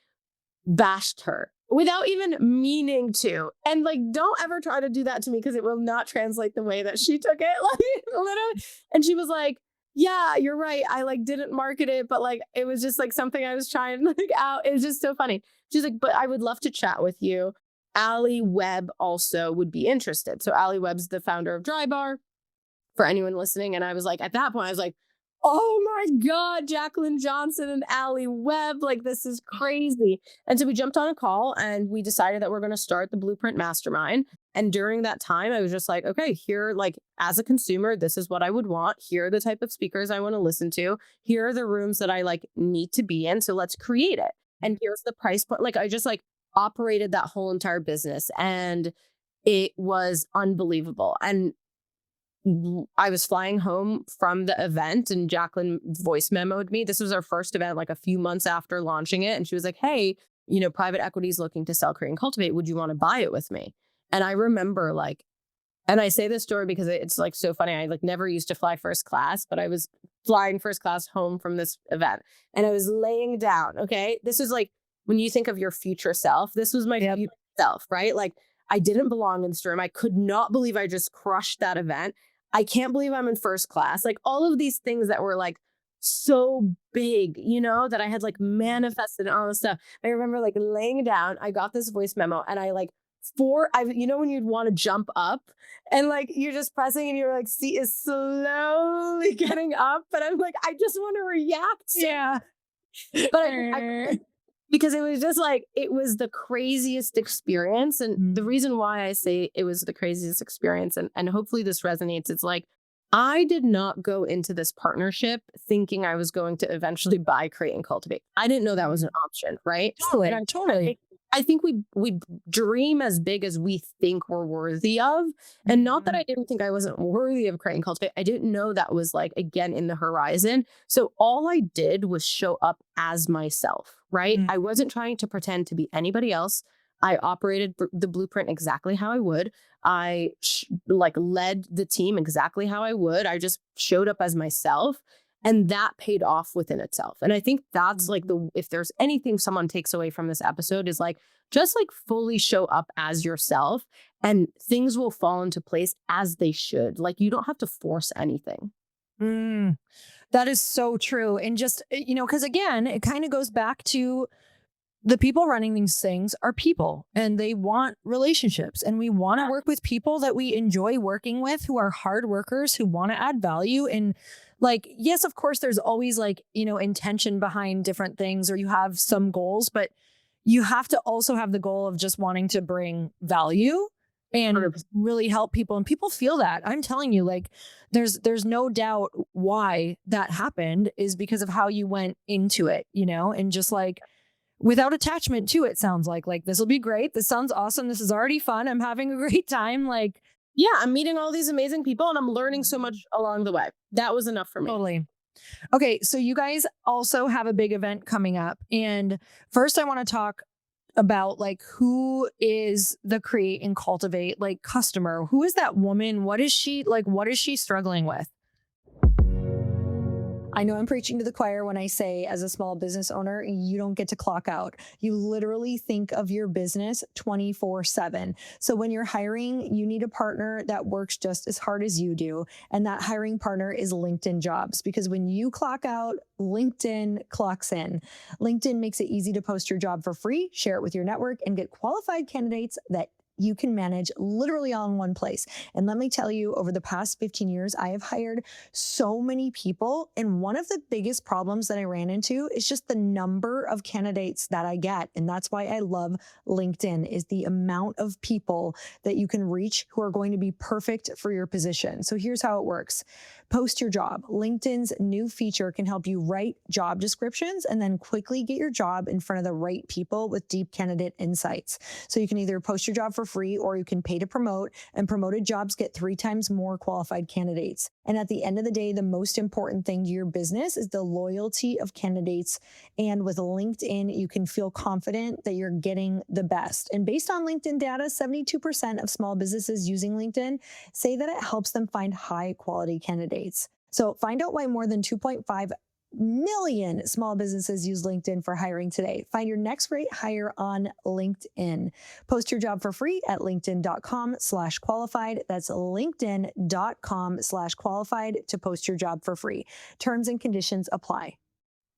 bashed her without even meaning to. And like, don't ever try to do that to me because it will not translate the way that she took it. Like literally. And she was like, yeah, you're right. I like didn't market it, but like, it was just like something I was trying like out. It was just so funny. She's like, but I would love to chat with you. Allie Webb also would be interested. So Allie Webb's the founder of Dry Bar for anyone listening. And I was like, at that point, I was like, oh my God, Jacqueline Johnson and Allie Webb, like this is crazy. And so we jumped on a call and we decided that we're going to start the Blueprint Mastermind. And during that time, I was just like, okay, here, like as a consumer, this is what I would want. Here are the type of speakers I want to listen to. Here are the rooms that I like need to be in. So let's create it. And here's the price point. Like I just like operated that whole entire business and it was unbelievable. And I was flying home from the event and Jacqueline voice memoed me. This was our first event, like a few months after launching it. And she was like, hey, private equity is looking to sell, Create and Cultivate. Would you want to buy it with me? And I remember like, and I say this story because it's like so funny. I like never used to fly first class, but I was flying first class home from this event and I was laying down. Okay. This is like, when you think of your future self, this was my future self, right? Like I didn't belong in this room. I could not believe I just crushed that event. I can't believe I'm in first class. Like all of these things that were like so big, that I had like manifested and all this stuff. I remember like laying down, I got this voice memo and I like when you'd want to jump up and like you're just pressing and your like seat is slowly getting up, but I'm like, I just want to react. Yeah. But I because it was just like, it was the craziest experience. And the reason why I say it was the craziest experience, and hopefully this resonates, it's like, I did not go into this partnership thinking I was going to eventually buy, Create, and Cultivate. I didn't know that was an option, right? Totally. I think we dream as big as we think we're worthy of. And not that I didn't think I wasn't worthy of Create and Cultivate. I didn't know that was like, again, in the horizon. So all I did was show up as myself, right? I wasn't trying to pretend to be anybody else. I operated the blueprint exactly how I would. I led the team exactly how I would. I just showed up as myself. And that paid off within itself. And I think that's like if there's anything someone takes away from this episode is like, just like fully show up as yourself and things will fall into place as they should. Like you don't have to force anything. That is so true. And just, because again, it kind of goes back to the people running these things are people and they want relationships, and we want to work with people that we enjoy working with, who are hard workers, who want to add value. And like, yes, of course, there's always like, intention behind different things, or you have some goals, but you have to also have the goal of just wanting to bring value and 100%. really help people. And people feel that. I'm telling you, like, there's no doubt why that happened is because of how you went into it, and just like, without attachment to it. Sounds like this will be great. This sounds awesome. This is already fun. I'm having a great time. Like, yeah, I'm meeting all these amazing people and I'm learning so much along the way. That was enough for me. Totally. Okay. So you guys also have a big event coming up. And first I want to talk about like, who is the Create and Cultivate like customer? Who is that woman? What is she struggling with? I know I'm preaching to the choir when I say, as a small business owner, you don't get to clock out. You literally think of your business 24/7. So when you're hiring, you need a partner that works just as hard as you do. And that hiring partner is LinkedIn Jobs, because when you clock out, LinkedIn clocks in. LinkedIn makes it easy to post your job for free, share it with your network, and get qualified candidates that you can manage literally all in one place. And let me tell you, over the past 15 years, I have hired so many people. And one of the biggest problems that I ran into is just the number of candidates that I get. And that's why I love LinkedIn, is the amount of people that you can reach who are going to be perfect for your position. So here's how it works. Post your job. LinkedIn's new feature can help you write job descriptions and then quickly get your job in front of the right people with deep candidate insights. So you can either post your job for free or you can pay to promote, and promoted jobs get 3 times more qualified candidates. And at the end of the day, the most important thing to your business is the loyalty of candidates. And with LinkedIn, you can feel confident that you're getting the best. And based on LinkedIn data, 72% of small businesses using LinkedIn say that it helps them find high quality candidates. So find out why more than 2.5 million small businesses use LinkedIn for hiring today. Find your next great hire on LinkedIn. Post your job for free at linkedin.com/qualified. That's linkedin.com/qualified to post your job for free. Terms and conditions apply.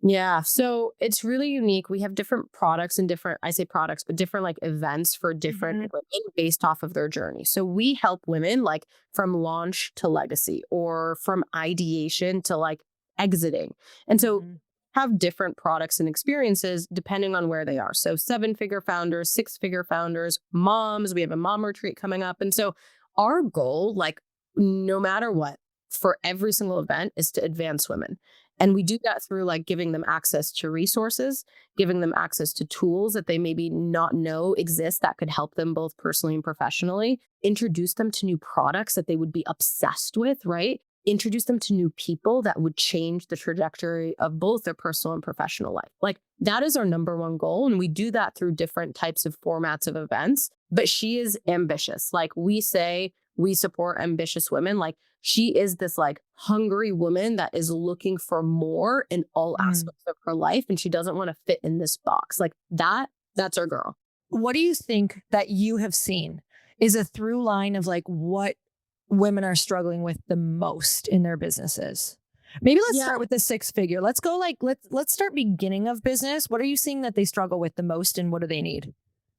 Yeah. So it's really unique. We have different products and I say products, but different like events for different women based off of their journey. So we help women like from launch to legacy, or from ideation to like exiting. And so have different products and experiences depending on where they are. So 7-figure founders, 6-figure founders, moms, we have a mom retreat coming up. And so our goal, like no matter what, for every single event is to advance women. And we do that through like giving them access to resources, giving them access to tools that they maybe not know exist that could help them both personally and professionally, introduce them to new products that they would be obsessed with, right? Introduce them to new people that would change the trajectory of both their personal and professional life. Like that is our number one goal. And we do that through different types of formats of events. But she is ambitious. Like we say, we support ambitious women. Like she is this like hungry woman that is looking for more in all aspects of her life. And she doesn't want to fit in this box. Like that's our girl. What do you think that you have seen is a through line of like what women are struggling with the most in their businesses? Maybe let's Yeah. start with the 6-figure. Let's go let's start beginning of business. What are you seeing that they struggle with the most and what do they need?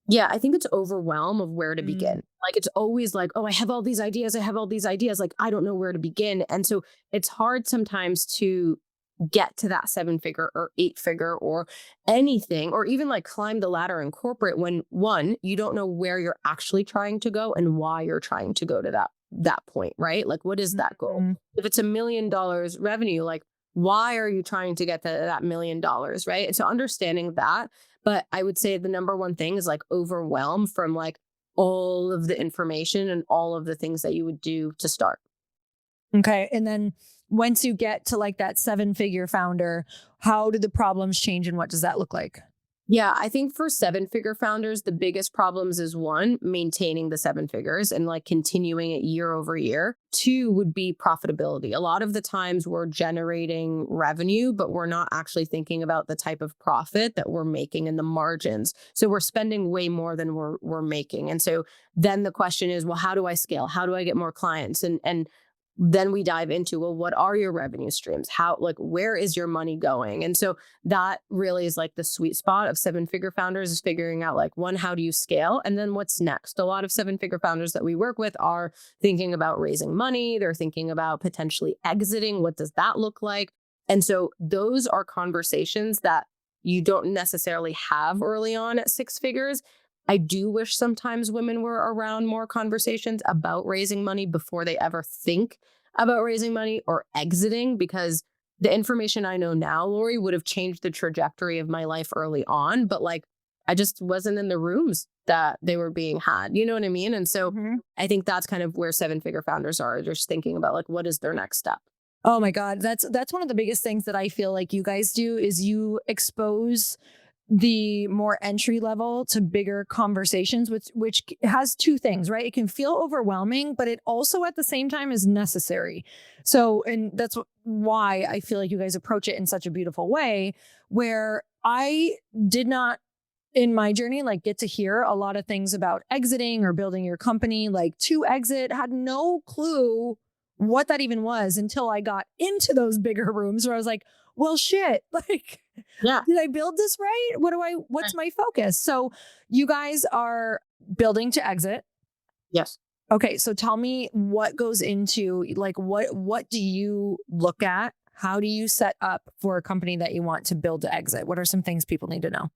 Yeah, I think it's overwhelm of where to Mm. begin. Like it's always like, oh, I have all these ideas. I have all these ideas. Like I don't know where to begin. And so it's hard sometimes to get to that 7-figure or 8-figure or anything, or even like climb the ladder in corporate when one, you don't know where you're actually trying to go and why you're trying to go to that point, right? Like what is that goal? Mhm. If it's $1 million revenue, like why are you trying to get to that $1 million, right? And so understanding that, but I would say the number one thing is like overwhelm from like all of the information and all of the things that you would do to start. Okay. And then once you get to like that 7-figure founder, how do the problems change and what does that look like? Yeah, I think for 7-figure founders, the biggest problems is one, maintaining the 7 figures and like continuing it year over year. Two would be profitability. A lot of the times we're generating revenue, but we're not actually thinking about the type of profit that we're making and the margins. So we're spending way more than we're making. And so then the question is, well, how do I scale? How do I get more clients? And then we dive into, well, what are your revenue streams? How, like, where is your money going? And so that really is like the sweet spot of 7-figure founders is figuring out like, one, how do you scale? And then what's next? A lot of 7-figure founders that we work with are thinking about raising money. They're thinking about potentially exiting. What does that look like? And so those are conversations that you don't necessarily have early on at 6 figures. I do wish sometimes women were around more conversations about raising money before they ever think about raising money or exiting, because the information I know now, Lori, would have changed the trajectory of my life early on. But like, I just wasn't in the rooms that they were being had. You know what I mean? And so I think that's kind of where 7-figure founders are just thinking about like, what is their next step? Oh my God. That's one of the biggest things that I feel like you guys do is you expose the more entry level to bigger conversations, which has two things, right? It can feel overwhelming, but it also at the same time is necessary. So, and that's why I feel like you guys approach it in such a beautiful way, where I did not in my journey, like get to hear a lot of things about exiting or building your company, like to exit, had no clue what that even was until I got into those bigger rooms where I was like, well, shit, like, Yeah. did I build this right? What's my focus? So you guys are building to exit. Yes. Okay. So tell me what goes into like, what do you look at? How do you set up for a company that you want to build to exit? What are some things people need to know?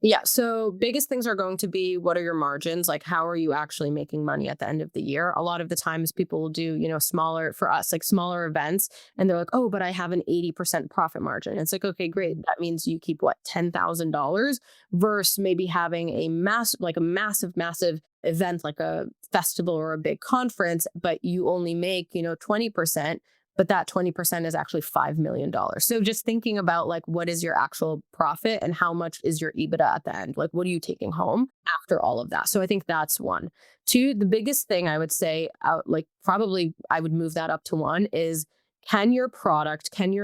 Yeah. So biggest things are going to be, what are your margins? Like, how are you actually making money at the end of the year? A lot of the times people will do, smaller for us, like smaller events. And they're like, oh, but I have an 80% profit margin. It's like, okay, great. That means you keep what, $10,000 versus maybe having a massive event, like a festival or a big conference, but you only make, 20%. But that 20% is actually $5 million. So just thinking about like, what is your actual profit and how much is your EBITDA at the end? Like, what are you taking home after all of that? So I think that's one. Two, the biggest thing I would say, like probably I would move that up to one is, can your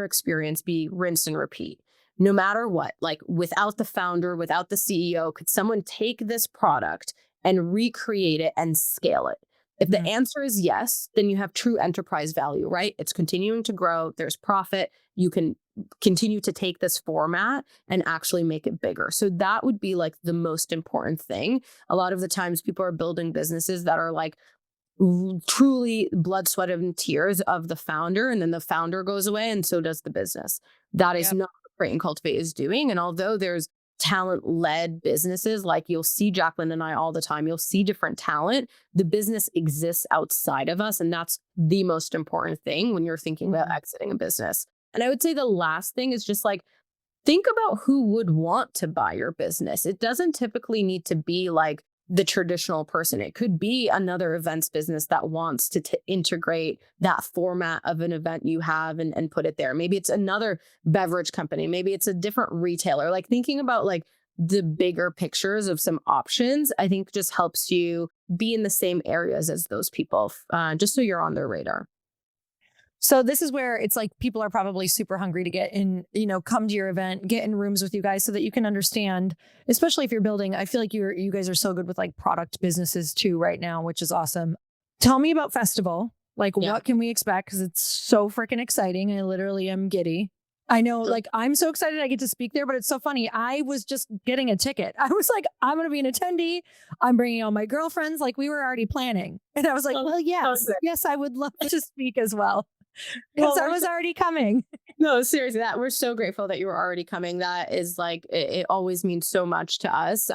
experience be rinse and repeat? No matter what, like without the founder, without the CEO, could someone take this product and recreate it and scale it? If the answer is yes, then you have true enterprise value, right? It's continuing to grow. There's profit. You can continue to take this format and actually make it bigger. So that would be like the most important thing. A lot of the times people are building businesses that are like truly blood, sweat, and tears of the founder. And then the founder goes away and so does the business. That is not what Create and Cultivate is doing. And although there's talent-led businesses, like you'll see Jacqueline and I all the time, you'll see different talent. The business exists outside of us. And that's the most important thing when you're thinking about exiting a business. And I would say the last thing is just like, think about who would want to buy your business. It doesn't typically need to be like the traditional person. It could be another events business that wants to integrate that format of an event you have and put it there. Maybe it's another beverage company. Maybe it's a different retailer. Like thinking about like the bigger pictures of some options, I think just helps you be in the same areas as those people, just so you're on their radar. So this is where it's like people are probably super hungry to get in, come to your event, get in rooms with you guys so that you can understand, especially if you're building. I feel like you guys are so good with like product businesses too right now, which is awesome. Tell me about festival. Like, Yeah. what can we expect? Because it's so freaking exciting. I literally am giddy. I know, like, I'm so excited I get to speak there, but it's so funny. I was just getting a ticket. I was like, I'm going to be an attendee. I'm bringing all my girlfriends. Like, we were already planning. And I was like, well, yes, I would love to speak as well. Because I was already coming. No, seriously, that we're so grateful that you were already coming. That is like, it always means so much to us.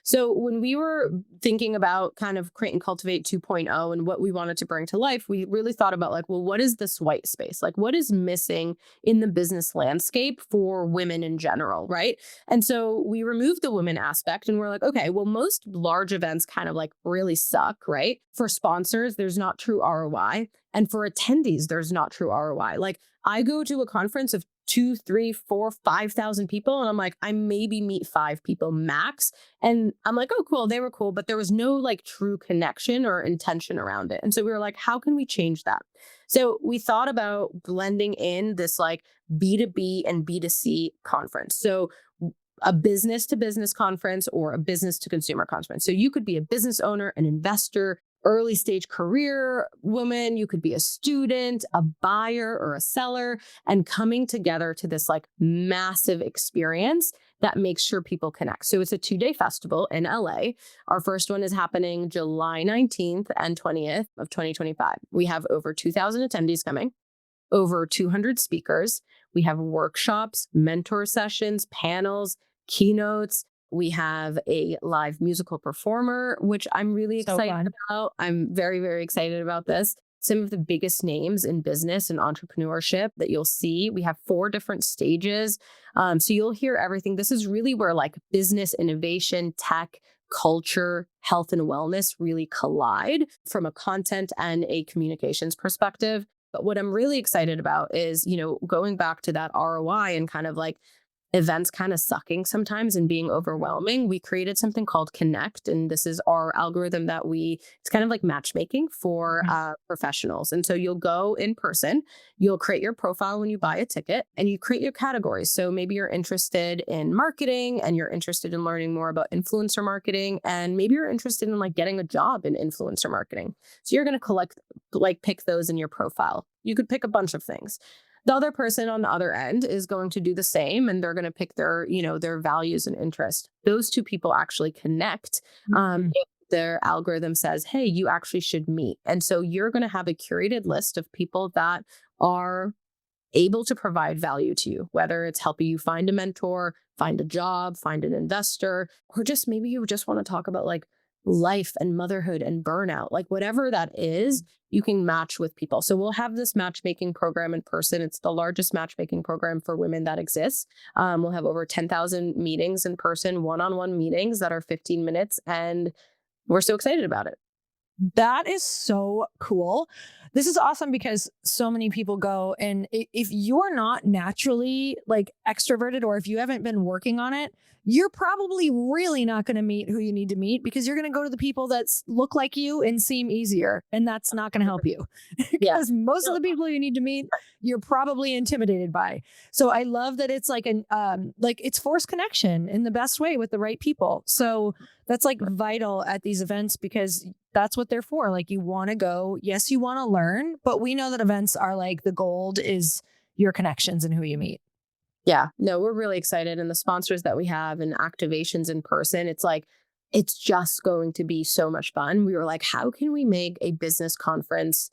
So when we were thinking about kind of Create and Cultivate 2.0 and what we wanted to bring to life, we really thought about like, well, what is this white space? Like, what is missing in the business landscape for women in general, right? And so we removed the women aspect and we're like, okay, well, most large events kind of like really suck, right? For sponsors, there's not true ROI. And for attendees, there's not true ROI. Like, I go to a conference of 2, 3, 4, 5,000 people, and I'm like, I maybe meet 5 people max. And I'm like, oh, cool, they were cool, but there was no like true connection or intention around it. And so we were like, how can we change that? So we thought about blending in this like B2B and B2C conference. So a business to business conference or a business to consumer conference. So you could be a business owner, an investor, early stage career woman, you could be a student, a buyer, or a seller, and coming together to this like massive experience that makes sure people connect. So it's a 2-day festival in LA. Our first one is happening July 19th and 20th of 2025. We have over 2,000 attendees coming, over 200 speakers. We have workshops, mentor sessions, panels, keynotes. We have a live musical performer, which I'm really excited about. I'm very, very excited about this. Some of the biggest names in business and entrepreneurship that you'll see. We have 4 different stages. So you'll hear everything. This is really where like business, innovation, tech, culture, health, and wellness really collide from a content and a communications perspective. But what I'm really excited about is, going back to that ROI and kind of like events kind of sucking sometimes and being overwhelming, we created something called Connect. And this is our algorithm that it's kind of like matchmaking for professionals. And so you'll go in person, you'll create your profile when you buy a ticket, and you create your categories. So maybe you're interested in marketing and you're interested in learning more about influencer marketing. And maybe you're interested in like getting a job in influencer marketing. So you're going to pick those in your profile. You could pick a bunch of things. The other person on the other end is going to do the same, and they're going to pick their values and interests. Those 2 people actually connect. If their algorithm says, hey, you actually should meet. And so you're going to have a curated list of people that are able to provide value to you, whether it's helping you find a mentor, find a job, find an investor, or just maybe you just want to talk about like life and motherhood and burnout, like whatever that is, you can match with people. So we'll have this matchmaking program in person. It's the largest matchmaking program for women that exists. We'll have over 10,000 meetings in person, one-on-one meetings that are 15 minutes. And we're so excited about it. That is so cool. This is awesome because so many people go, and if you're not naturally like extroverted, or if you haven't been working on it, you're probably really not going to meet who you need to meet, because you're going to go to the people that look like you and seem easier. And that's not going to help you because most of the people you need to meet, you're probably intimidated by. So I love that it's like it's forced connection in the best way with the right people. So that's like vital at these events, because that's what they're for. Like, you want to go, yes, you want to learn, but we know that events are like the gold is your connections and who you meet. Yeah, no, we're really excited. And the sponsors that we have and activations in person, it's just going to be so much fun. We were like, how can we make a business conference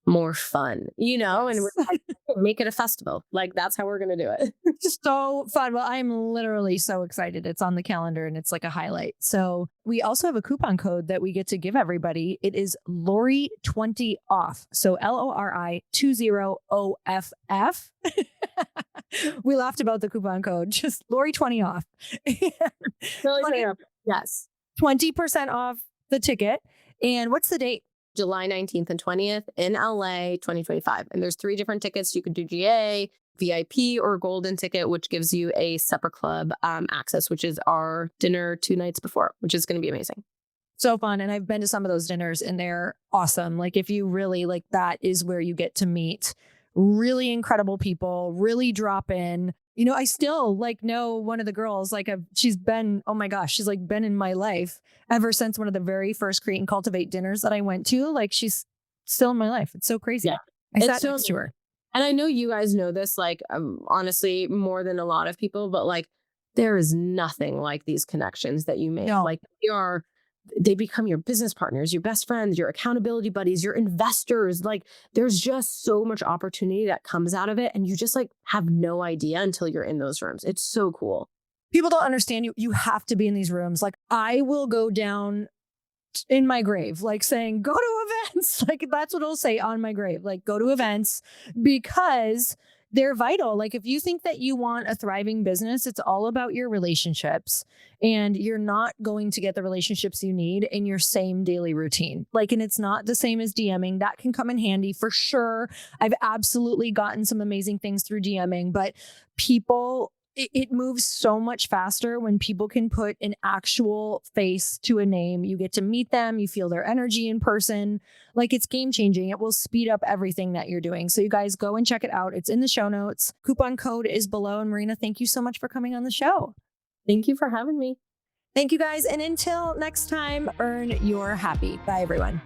more fun, and we're like, make it a festival. Like, that's how we're going to do it. It's so fun. Well, I'm literally so excited. It's on the calendar and it's like a highlight. So we also have a coupon code that we get to give everybody. It is Lori20 off. So LORI20OFF. We laughed about the coupon code, just Lori20 off. 20, yes. 20% off the ticket. And what's the date? July 19th and 20th in LA 2025. And there's 3 different tickets. You could do GA, VIP, or golden ticket, which gives you a supper club access, which is our dinner 2 nights before, which is going to be amazing. So fun. And I've been to some of those dinners and they're awesome. Like, if you really like, that is where you get to meet really incredible people, really drop in. I still like know one of the girls, like she's been, oh my gosh, she's like been in my life ever since one of the very first Create and Cultivate dinners that I went to. Like, she's still in my life. It's so crazy. Yeah. I It's sat so next to her. And I know you guys know this, like, honestly, more than a lot of people, but like, there is nothing like these connections that you make. No. Like, they become your business partners, your best friends, your accountability buddies, your investors. Like, there's just so much opportunity that comes out of it. And you just like have no idea until you're in those rooms. It's so cool. People don't understand you. You have to be in these rooms. Like, I will go down in my grave, like saying, go to events. Like, that's what I'll say on my grave. Like, go to events, because they're vital. Like, if you think that you want a thriving business, it's all about your relationships, and you're not going to get the relationships you need in your same daily routine. Like, and it's not the same as DMing. That can come in handy for sure. I've absolutely gotten some amazing things through DMing, but it moves so much faster when people can put an actual face to a name. You get to meet them, you feel their energy in person. Like, it's game changing. It will speed up everything that you're doing. So you guys go and check it out. It's in the show notes. Coupon code is below. And Marina, thank you so much for coming on the show. Thank you for having me. Thank you guys. And until next time, earn your happy. Bye, everyone.